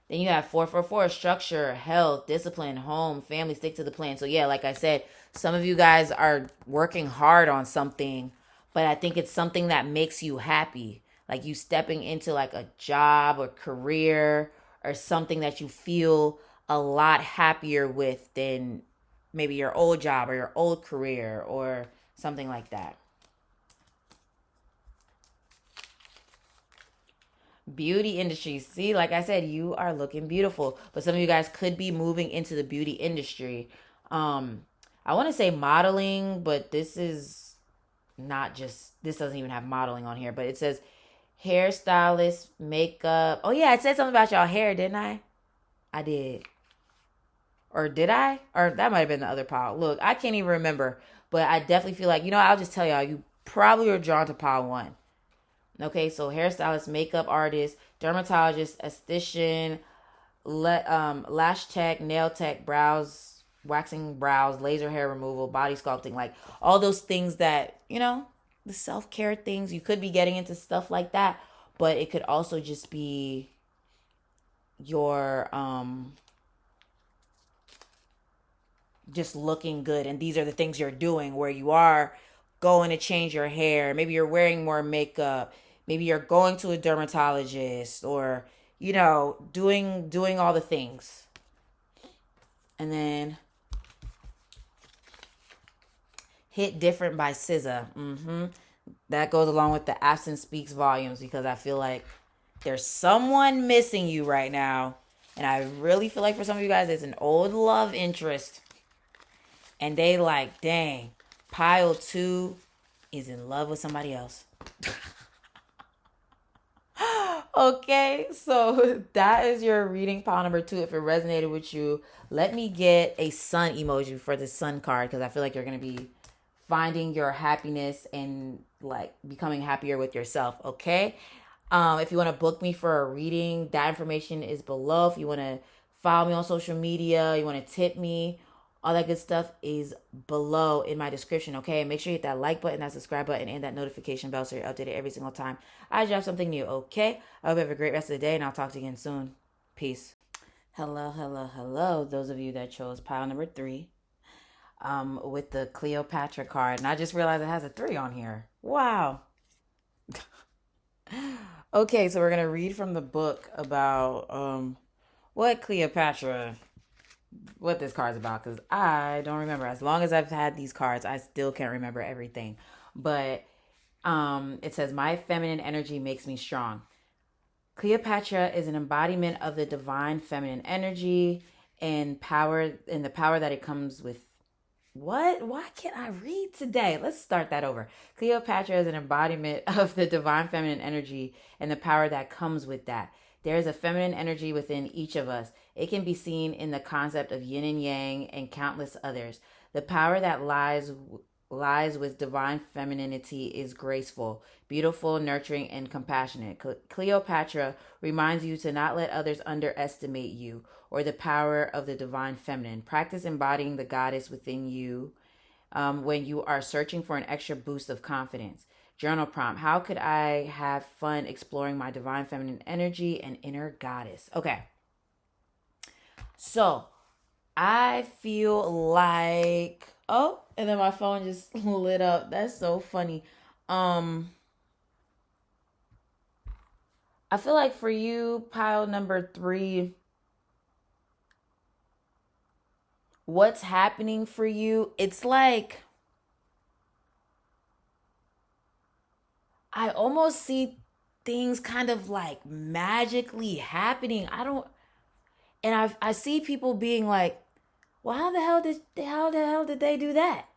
Then you have 444, structure, health, discipline, home, family, stick to the plan. So yeah, like I said, some of you guys are working hard on something, but I think it's something that makes you happy. Like, you stepping into like a job or career or something that you feel a lot happier with than maybe your old job or your old career or something like that. Beauty industry. See, like I said, you are looking beautiful. But some of you guys could be moving into the beauty industry. Um, I want to say modeling, but this is not just, this doesn't even have modeling on here, but it says hairstylist, makeup. Oh yeah, it said something about y'all hair, didn't I? I did. Or did I? Or that might have been the other pile. Look, I can't even remember. But I definitely feel like, I'll just tell y'all, you probably are drawn to pile one. Okay, so hairstylist, makeup artist, dermatologist, esthetician, lash tech, nail tech, brows, waxing brows, laser hair removal, body sculpting, like all those things that, the self-care things. You could be getting into stuff like that, but it could also just be your just looking good, and these are the things you're doing where you are going to change your hair. Maybe you're wearing more makeup. Maybe you're going to a dermatologist, or doing all the things. And then Hit Different by SZA. That goes along with the Absence Speaks Volumes, because I feel like there's someone missing you right now. And I really feel like for some of you guys, it's an old love interest. And they like, dang, pile 2 is in love with somebody else. Okay, so that is your reading, pile number 2. If it resonated with you, let me get a sun emoji for the sun card, because I feel like you're going to be finding your happiness and like becoming happier with yourself. Okay. If you want to book me for a reading, that information is below. If you want to follow me on social media, you want to tip me, all that good stuff is below in my description. Okay. And make sure you hit that like button, that subscribe button, and that notification bell so you're updated every single time I drop something new. Okay. I hope you have a great rest of the day, and I'll talk to you again soon. Peace. Hello, hello, hello. Those of you that chose pile number 3. With the Cleopatra card. And I just realized it has a 3 on here. Wow. Okay, so we're going to read from the book about what Cleopatra, what this card's about, because I don't remember. As long as I've had these cards, I still can't remember everything. But it says, my feminine energy makes me strong. Cleopatra is an embodiment of the divine feminine energy and the power that it comes with. What? Why can't I read today? Let's start that over. Cleopatra is an embodiment of the divine feminine energy and the power that comes with that. There is a feminine energy within each of us. It can be seen in the concept of yin and yang and countless others. The power that lies with divine femininity is graceful, beautiful, nurturing, and compassionate. Cleopatra reminds you to not let others underestimate you or the power of the divine feminine. Practice embodying the goddess within you when you are searching for an extra boost of confidence. Journal prompt: how could I have fun exploring my divine feminine energy and inner goddess? Okay. So I feel like, oh, and then my phone just lit up. That's so funny. I feel like for you, pile number 3, what's happening for you, it's like I almost see things kind of like magically happening. I see people being like, well, how the hell did they do that?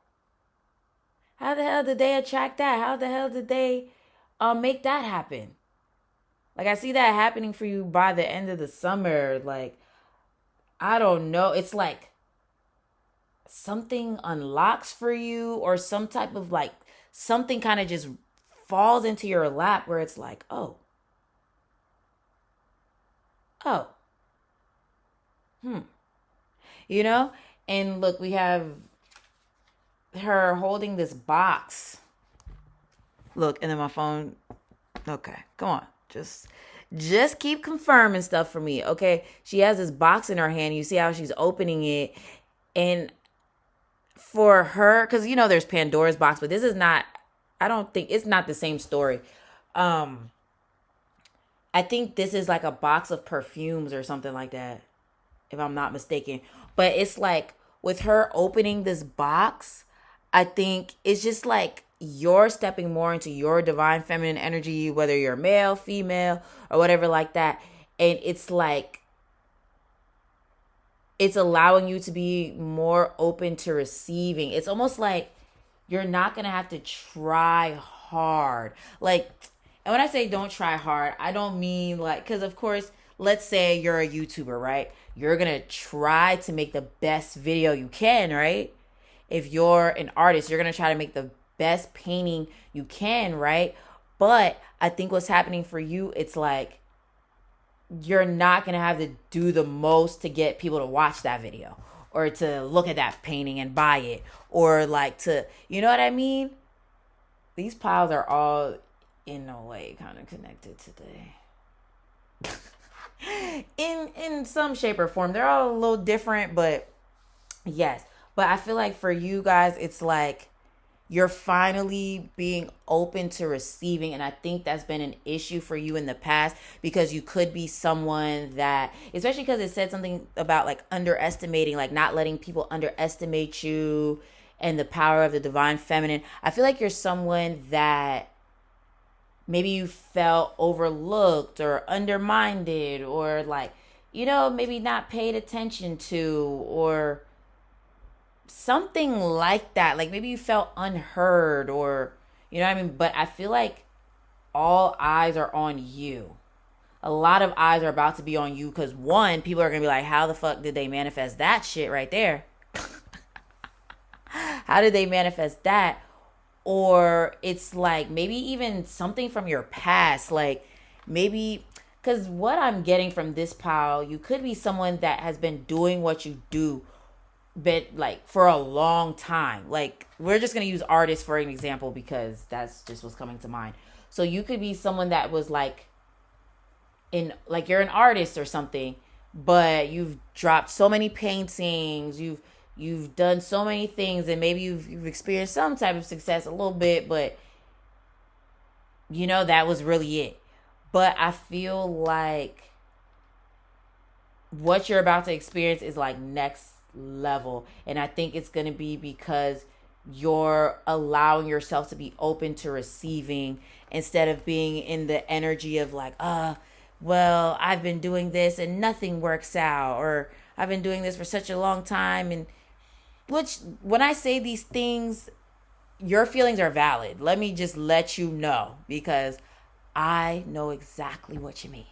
How the hell did they attract that? How the hell did they make that happen? Like, I see that happening for you by the end of the summer. Like, I don't know. It's like something unlocks for you, or some type of like something kind of just falls into your lap where it's like, oh, you know? And look, we have her holding this box. Look, and then my phone. Okay, come on. Just keep confirming stuff for me, okay? She has this box in her hand. You see how she's opening it. And for her, because there's Pandora's box, but this is not, I don't think, it's not the same story. I think this is like a box of perfumes or something like that. if I'm not mistaken. But it's like with her opening this box, I think it's just like you're stepping more into your divine feminine energy, whether you're male, female, or whatever like that. And it's like it's allowing you to be more open to receiving. It's almost like you're not going to have to try hard. Like, and when I say don't try hard, I don't mean like, because of course, let's say you're a YouTuber, right? You're going to try to make the best video you can, right? If you're an artist, you're going to try to make the best painting you can, right? But I think what's happening for you, it's like you're not going to have to do the most to get people to watch that video or to look at that painting and buy it or like to, you know what I mean? These piles are all in a way kind of connected today. in some shape or form. They're all a little different, but yes. But I feel like for you guys, it's like you're finally being open to receiving. And I think that's been an issue for you in the past because you could be someone that, especially because it said something about like underestimating, like not letting people underestimate you and the power of the divine feminine. I feel like you're someone that maybe you felt overlooked or undermined or like, you know, maybe not paid attention to or something like that. Like maybe you felt unheard or, you know what I mean? But I feel like all eyes are on you. A lot of eyes are about to be on you because one, people are going to be like, how the fuck did they manifest that shit right there? How did they manifest that? Or it's like maybe even something from your past, like maybe because what I'm getting from this pile, you could be someone that has been doing what you do but like for a long time. Like we're just going to use artists for an example because that's just what's coming to mind. So you could be someone that was like in like you're an artist or something, but you've dropped so many paintings, you've done so many things, and maybe you've experienced some type of success a little bit, but you know that was really it. But I feel like what you're about to experience is like next level, and I think it's going to be because you're allowing yourself to be open to receiving instead of being in the energy of like well, I've been doing this and nothing works out, or I've been doing this for such a long time. And which, when I say these things, your feelings are valid. Let me just let you know because I know exactly what you mean.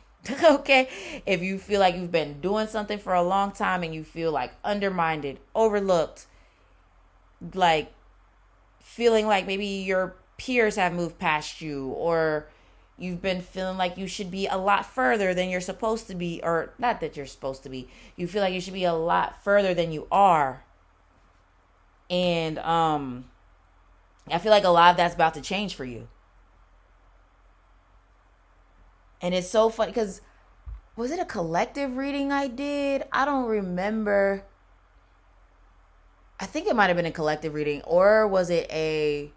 Okay? If you feel like you've been doing something for a long time and you feel like undermined, overlooked, like feeling like maybe your peers have moved past you, or you've been feeling like you should be a lot further than you're supposed to be, or not that you're supposed to be. You feel like you should be a lot further than you are. And I feel like a lot of that's about to change for you. And it's so funny because was it a collective reading I did? I don't remember. I think it might have been a collective reading, or was it a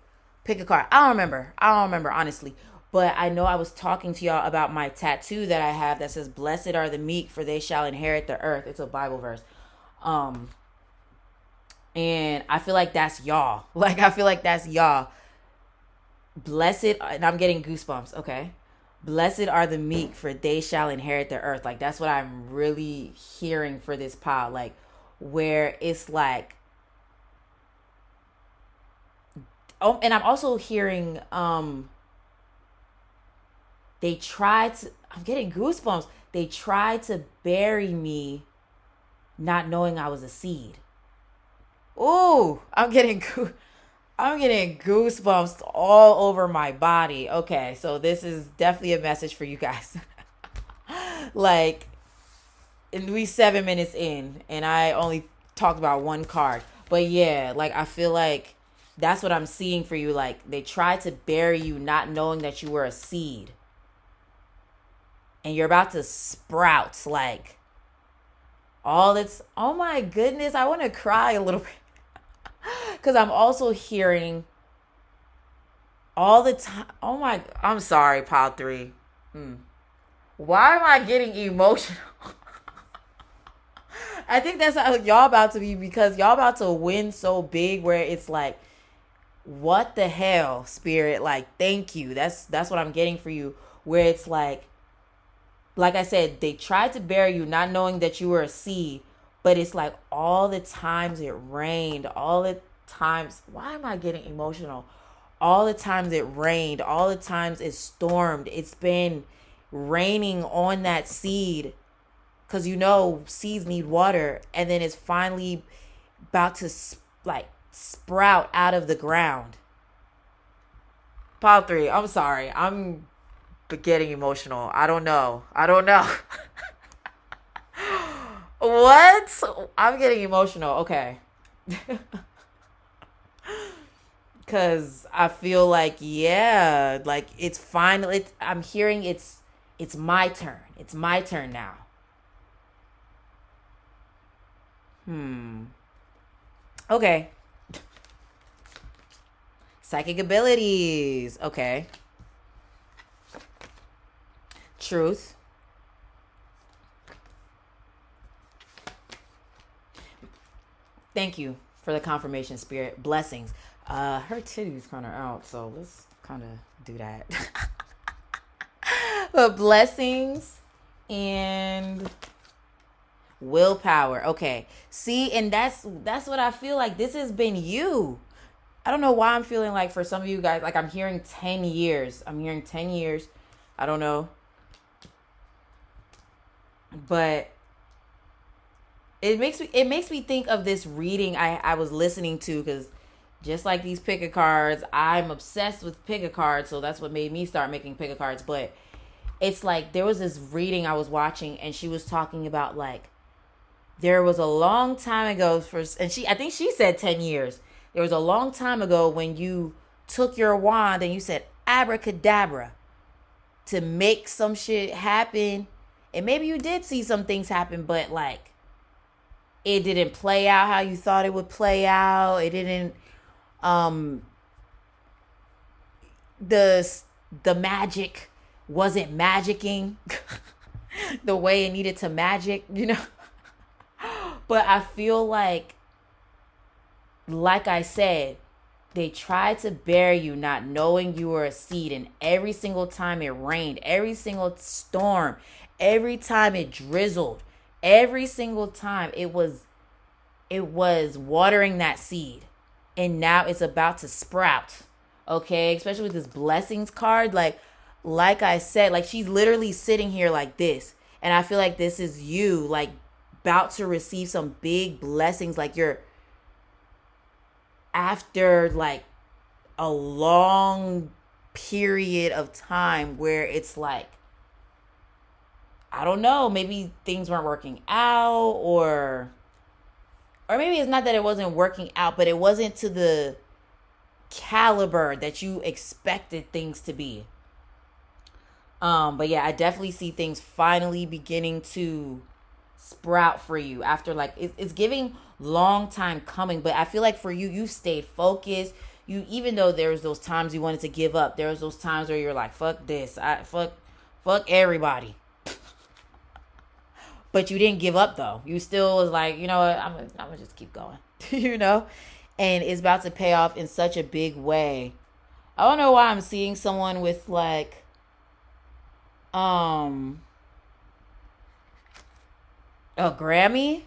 pick a card? I don't remember, honestly. But I know I was talking to y'all about my tattoo that I have that says, "Blessed are the meek, for they shall inherit the earth." It's a Bible verse. And I feel like that's y'all. Like, I feel like that's y'all. Blessed, and I'm getting goosebumps, okay? Blessed are the meek, for they shall inherit the earth. Like, that's what I'm really hearing for this pile. Like, where it's like, oh, and I'm also hearing, they tried to, I'm getting goosebumps. They tried to bury me not knowing I was a seed. Ooh, I'm getting goosebumps all over my body. Okay, so this is definitely a message for you guys. Like, we 7 minutes in, and I only talked about one card. But yeah, like, I feel like that's what I'm seeing for you. Like, they tried to bury you not knowing that you were a seed. And you're about to sprout, like, all this. Oh my goodness, I want to cry a little bit. Because I'm also hearing all the time. Oh my, I'm sorry, pile 3. Why am I getting emotional? I think that's how y'all about to be, because y'all about to win so big where it's like, what the hell, spirit? Like, thank you. That's what I'm getting for you. Where it's like I said, they tried to bury you not knowing that you were a seed, but it's like all the times it rained, all the times, why am I getting emotional? All the times it rained, all the times it stormed, it's been raining on that seed, because seeds need water, and then it's finally about to like sprout out of the ground. Pile 3, I'm sorry, I'm getting emotional. I don't know. What? I'm getting emotional. Okay. Cause I feel like, yeah, like it's finally. I'm hearing it's my turn. It's my turn now. Okay. Psychic abilities. Okay. Truth. Thank you for the confirmation, spirit. Blessings. Her titties kind of out, so let's kind of do that. But blessings and willpower. Okay. See, and that's what I feel like. This has been you. I don't know why I'm feeling like for some of you guys, like I'm hearing 10 years. I'm hearing 10 years. I don't know. But it makes me think of this reading I was listening to, because just like these pick a cards, I'm obsessed with pick a cards, so that's what made me start making pick a cards. But it's like there was this reading I was watching, and she was talking about like there was a long time ago and I think she said 10 years. There was a long time ago when you took your wand and you said abracadabra to make some shit happen. And maybe you did see some things happen, but like it didn't play out how you thought it would play out. It didn't the magic wasn't magicking the way it needed to magic. But I feel like I said, they tried to bury you not knowing you were a seed, and every single time it rained, every single storm, every time it drizzled, every single time it was watering that seed, and now it's about to sprout. Okay, especially with this blessings card, like I said, like she's literally sitting here like this, and I feel like this is you, like about to receive some big blessings, like you're after like a long period of time where it's like, I don't know, maybe things weren't working out, or maybe it's not that it wasn't working out, but it wasn't to the caliber that you expected things to be. But yeah, I definitely see things finally beginning to sprout for you after like it's giving long time coming. But I feel like for you, you've stayed focused. You, even though there's those times you wanted to give up, there was those times where you're like, fuck this, fuck everybody. But you didn't give up though. You still was like, you know what, I'm gonna just keep going. And it's about to pay off in such a big way. I don't know why I'm seeing someone with like a Grammy,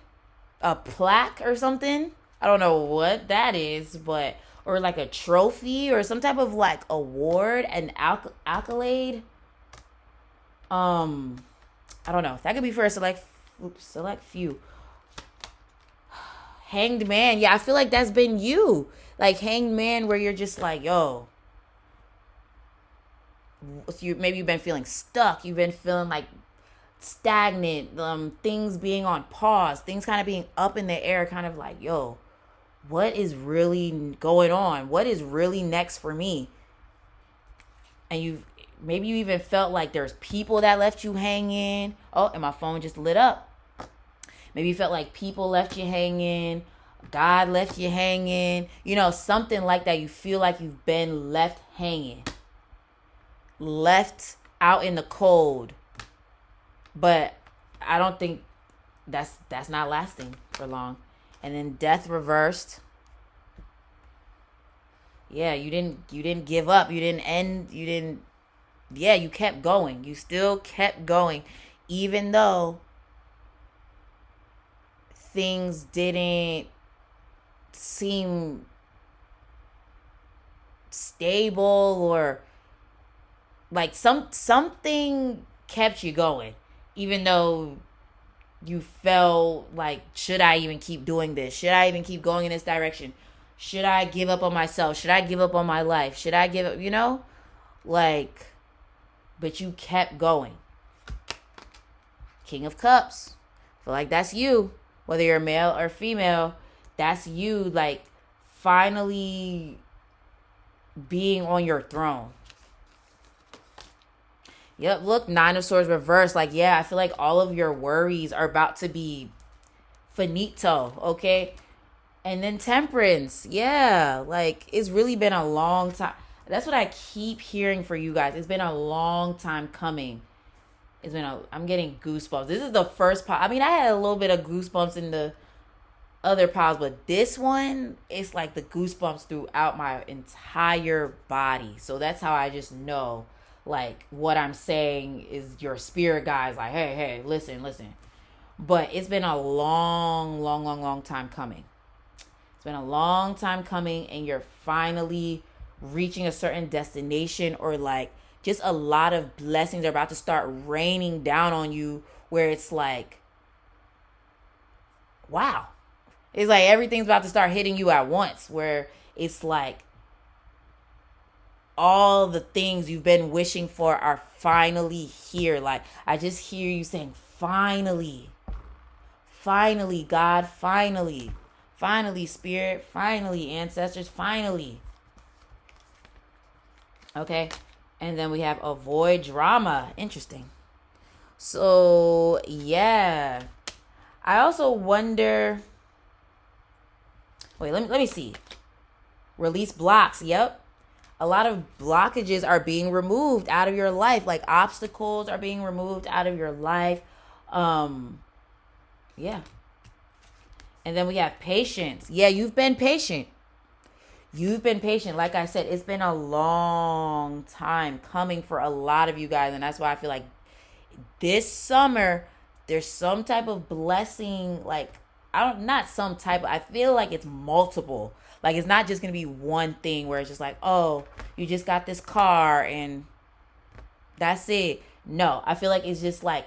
a plaque or something. I don't know what that is, but or like a trophy or some type of like award, an accolade. I don't know. That could be for a select few. Hanged Man. Yeah, I feel like that's been you. Like Hanged Man, where you're just like, yo, maybe you've been feeling stuck. You've been feeling like stagnant. Things being on pause. Things kind of being up in the air. Kind of like, yo, what is really going on? What is really next for me? And maybe you even felt like there's people that left you hanging. Oh, and my phone just lit up. Maybe you felt like people left you hanging. God left you hanging. Something like that. You feel like you've been left hanging. Left out in the cold. But I don't think that's not lasting for long. And then death reversed. Yeah, you didn't give up. You didn't end. You didn't. Yeah, you kept going. You still kept going, even though things didn't seem stable, or like something kept you going, even though you felt like, should I even keep doing this? Should I even keep going in this direction? Should I give up on myself? Should I give up on my life? Should I give up, like, but you kept going. King of Cups. I feel like that's you. Whether you're male or female, that's you, like, finally being on your throne. Yep, look, Nine of Swords reversed. Like, yeah, I feel like all of your worries are about to be finito, okay? And then Temperance. Yeah, like, it's really been a long time. That's what I keep hearing for you guys. It's been a long time coming. I'm getting goosebumps. This is the first pile. I mean, I had a little bit of goosebumps in the other piles, but this one, it's like the goosebumps throughout my entire body. So that's how I just know, like, what I'm saying is your spirit guys, like, hey, listen. But it's been a long time coming. It's been a long time coming, and you're finally reaching a certain destination, or like just a lot of blessings are about to start raining down on you, where it's like, wow. It's like everything's about to start hitting you at once, where it's like all the things you've been wishing for are finally here. Like, I just hear you saying, finally, God, finally, Spirit, finally, ancestors, finally. Okay, and then we have avoid drama. Interesting. So, yeah. I also wonder... Wait, let me see. Release blocks. Yep. A lot of blockages are being removed out of your life. Like, obstacles are being removed out of your life. Yeah. And then we have patience. Yeah, you've been patient. Like I said, it's been a long time coming for a lot of you guys. And that's why I feel like this summer, there's some type of blessing. Like, I feel like it's multiple. Like, it's not just going to be one thing where it's just like, oh, you just got this car and that's it. No, I feel like it's just like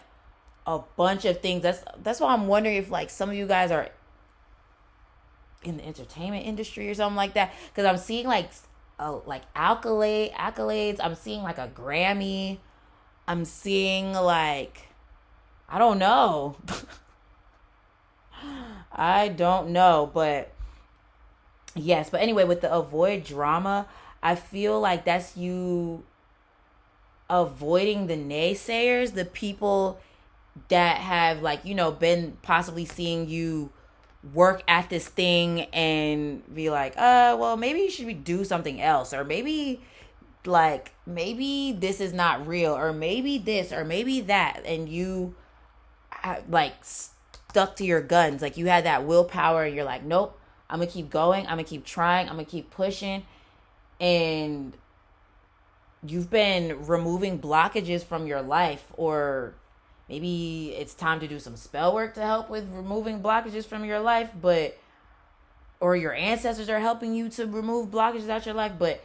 a bunch of things. That's why I'm wondering if, like, some of you guys are in the entertainment industry or something like that, because I'm seeing like accolades. I'm seeing like a Grammy. I'm seeing, like, I don't know. I don't know, but yes. But anyway, with the avoid drama, I feel like that's you avoiding the naysayers, the people that have, like, been possibly seeing you work at this thing and be like, well, maybe you should do something else, or maybe this is not real, or maybe this, or maybe that, and you like stuck to your guns. Like, you had that willpower and you're like, nope, I'm gonna keep going, I'm gonna keep trying, I'm gonna keep pushing. And you've been removing blockages from your life, or maybe it's time to do some spell work to help with removing blockages from your life, or your ancestors are helping you to remove blockages out your life. But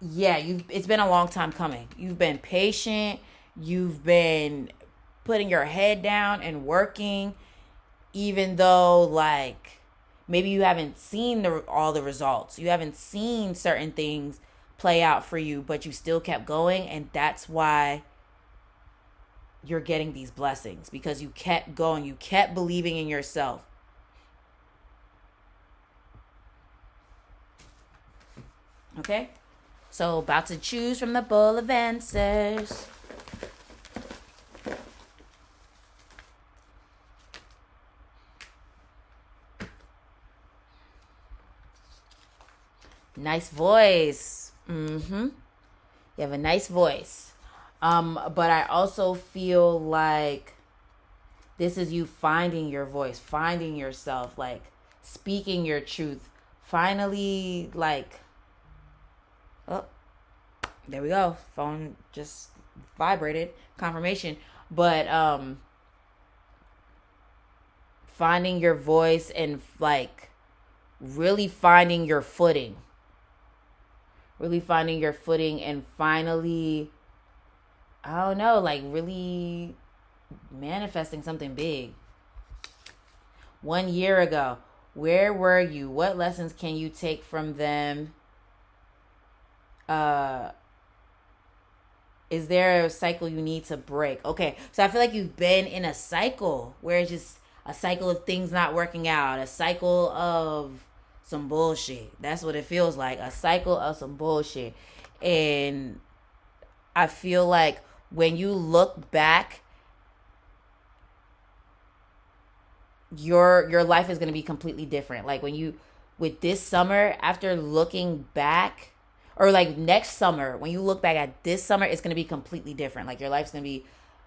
yeah, it's been a long time coming. You've been patient. You've been putting your head down and working, even though, like, maybe you haven't seen all the results. You haven't seen certain things play out for you, but you still kept going, and that's why you're getting these blessings, because you kept going. You kept believing in yourself. Okay? So, about to choose from the Bowl of Answers. Nice voice. You have a nice voice. But I also feel like This is you finding your voice, finding yourself, like speaking your truth. Finally, like, oh, there we go. Phone just vibrated. Confirmation. But finding your voice and like really finding your footing. Really finding your footing and finally, I don't know, like really manifesting something big. 1 year ago, where were you? What lessons can you take from them? Uh, is there a cycle you need to break? Okay, so I feel like you've been in a cycle where it's just a cycle of things not working out, a cycle of some bullshit. That's what it feels like, a cycle of some bullshit. And I feel like when you look back, your life is going to be completely different. Like when you with this summer, after looking back, or like next summer, when you look back at this summer, it's going to be completely different. Like your life's going to be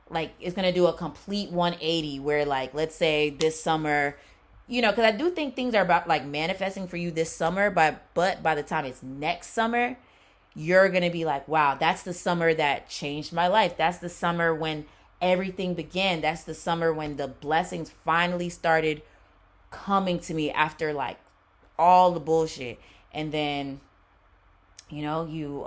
like, it's going to do a complete 180 where like, let's say this summer, you know, because I do think things are about like manifesting for you this summer, but by the time it's next summer, you're going to be like, wow, that's the summer that changed my life. That's the summer when everything began. That's the summer when the blessings finally started coming to me after like all the bullshit. And then, you know, you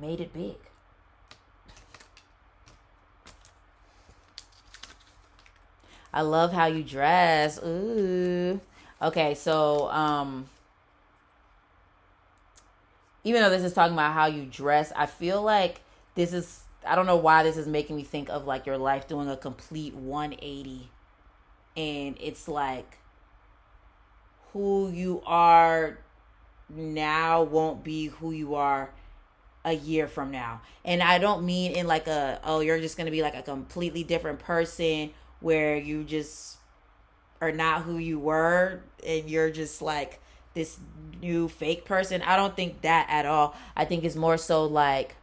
made it big. I love how you dress. Ooh. Okay, so even though this is talking about how you dress, I feel like this is, I don't know why this is making me think of like your life doing a complete 180. And it's like who you are now won't be who you are a year from now. And I don't mean in like a, oh, you're just going to be like a completely different person where you just are not who you were and you're just like this new fake person. I don't think that at all. I think it's more so like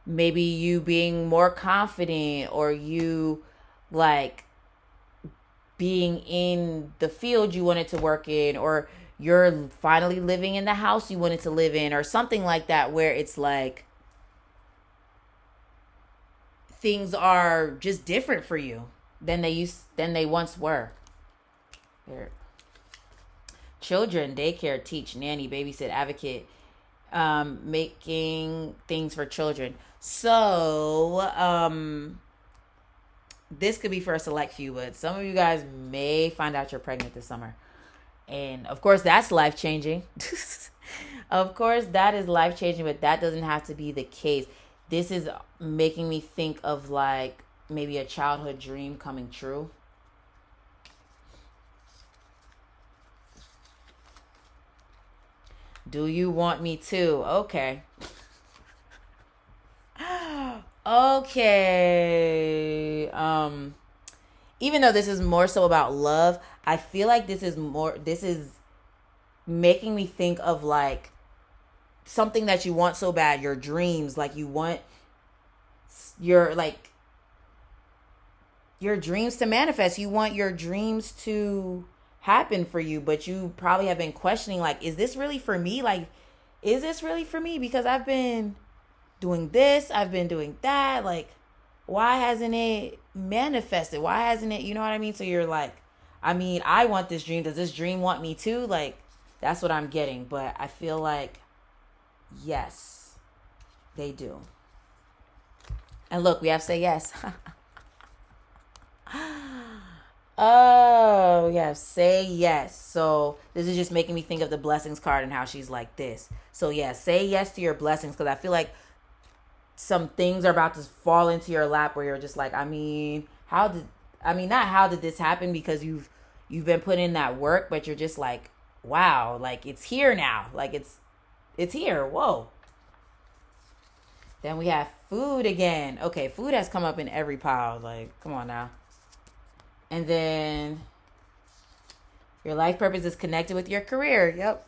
maybe you being more confident, or you like being in the field you wanted to work in, or you're finally living in the house you wanted to live in, or something like that, where it's like things are just different for you than they once were. Here. Children, daycare, teach, nanny, babysit, advocate, making things for children. So, this could be for a select few, but some of you guys may find out you're pregnant this summer. And of course, that's life changing. Of course, that is life changing, but that doesn't have to be the case. This is making me think of like maybe a childhood dream coming true. Do you want me to? Okay. Okay. Even though this is more so about love, I feel like this is making me think of like something that you want so bad, your dreams, like you want your dreams to manifest. You want your dreams to happen for you, but you probably have been questioning like, is this really for me? Like, is this really for me? Because I've been doing this, I've been doing that, like why hasn't it manifested? Why hasn't it, you know what I mean? So you're like, I mean, I want this dream. Does this dream want me too? Like, that's what I'm getting. But I feel like, yes, they do. And look, we have to say yes. Oh, yeah, say yes. So this is just making me think of the blessings card and how she's like this. So yeah, say yes to your blessings, because I feel like some things are about to fall into your lap where you're just like, not how did this happen, because you've been putting in that work, but you're just like, wow, like it's here now. Like it's here. Whoa. Then we have food again. Okay, food has come up in every pile. Like, come on now. And then your life purpose is connected with your career. Yep.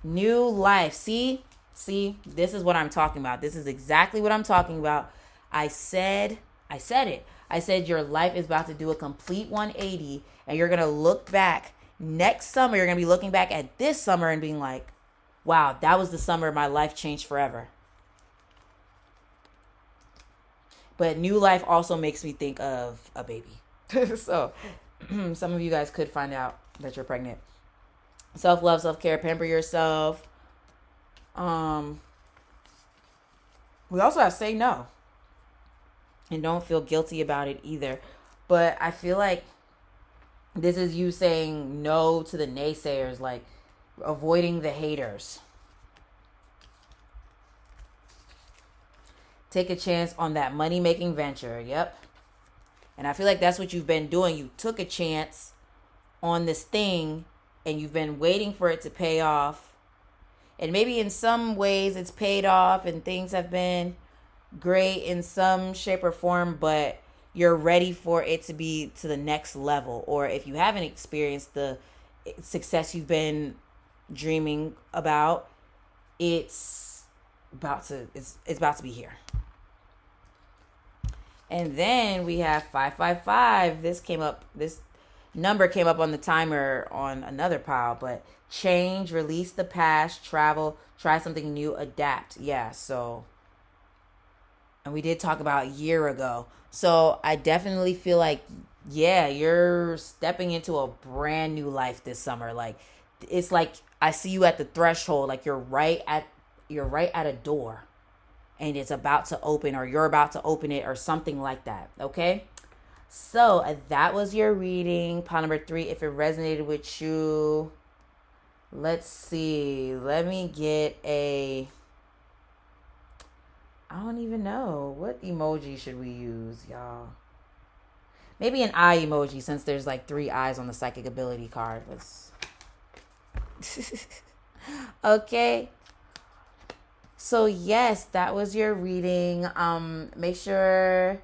New life. See, See, this is what I'm talking about. This is exactly what I'm talking about. I said it. I said your life is about to do a complete 180, and you're going to look back next summer. You're going to be looking back at this summer and being like, wow, that was the summer my life changed forever. But new life also makes me think of a baby. So some of you guys could find out that you're pregnant. Self-love, self-care, pamper yourself. We also have say no. And don't feel guilty about it either. But I feel like this is you saying no to the naysayers, like avoiding the haters. Take a chance on that money-making venture. Yep. And I feel like that's what you've been doing. You took a chance on this thing and you've been waiting for it to pay off. And maybe in some ways it's paid off and things have been great in some shape or form, but you're ready for it to be to the next level. Or if you haven't experienced the success you've been dreaming about, it's about to be here. And then we have 555. This number came up on the timer on another pile, but change, release the past, travel, try something new, adapt. Yeah, so, and we did talk about a year ago. So I definitely feel like, yeah, you're stepping into a brand new life this summer. Like, it's like I see you at the threshold, like you're right at a door and it's about to open, or you're about to open it, or something like that. Okay. So that was your reading. Pile number 3. If it resonated with you, let's see. Let me get I don't even know. What emoji should we use, y'all? Maybe an eye emoji, since there's like 3 eyes on the psychic ability card. Let's okay. So yes, that was your reading. Make sure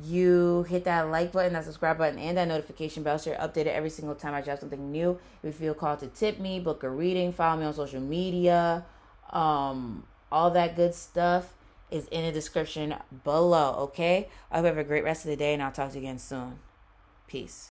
you hit that like button, that subscribe button, and that notification bell so you're updated every single time I drop something new. If you feel called to tip me, book a reading, follow me on social media, all that good stuff is in the description below. Okay, I hope you have a great rest of the day, and I'll talk to you again soon. Peace.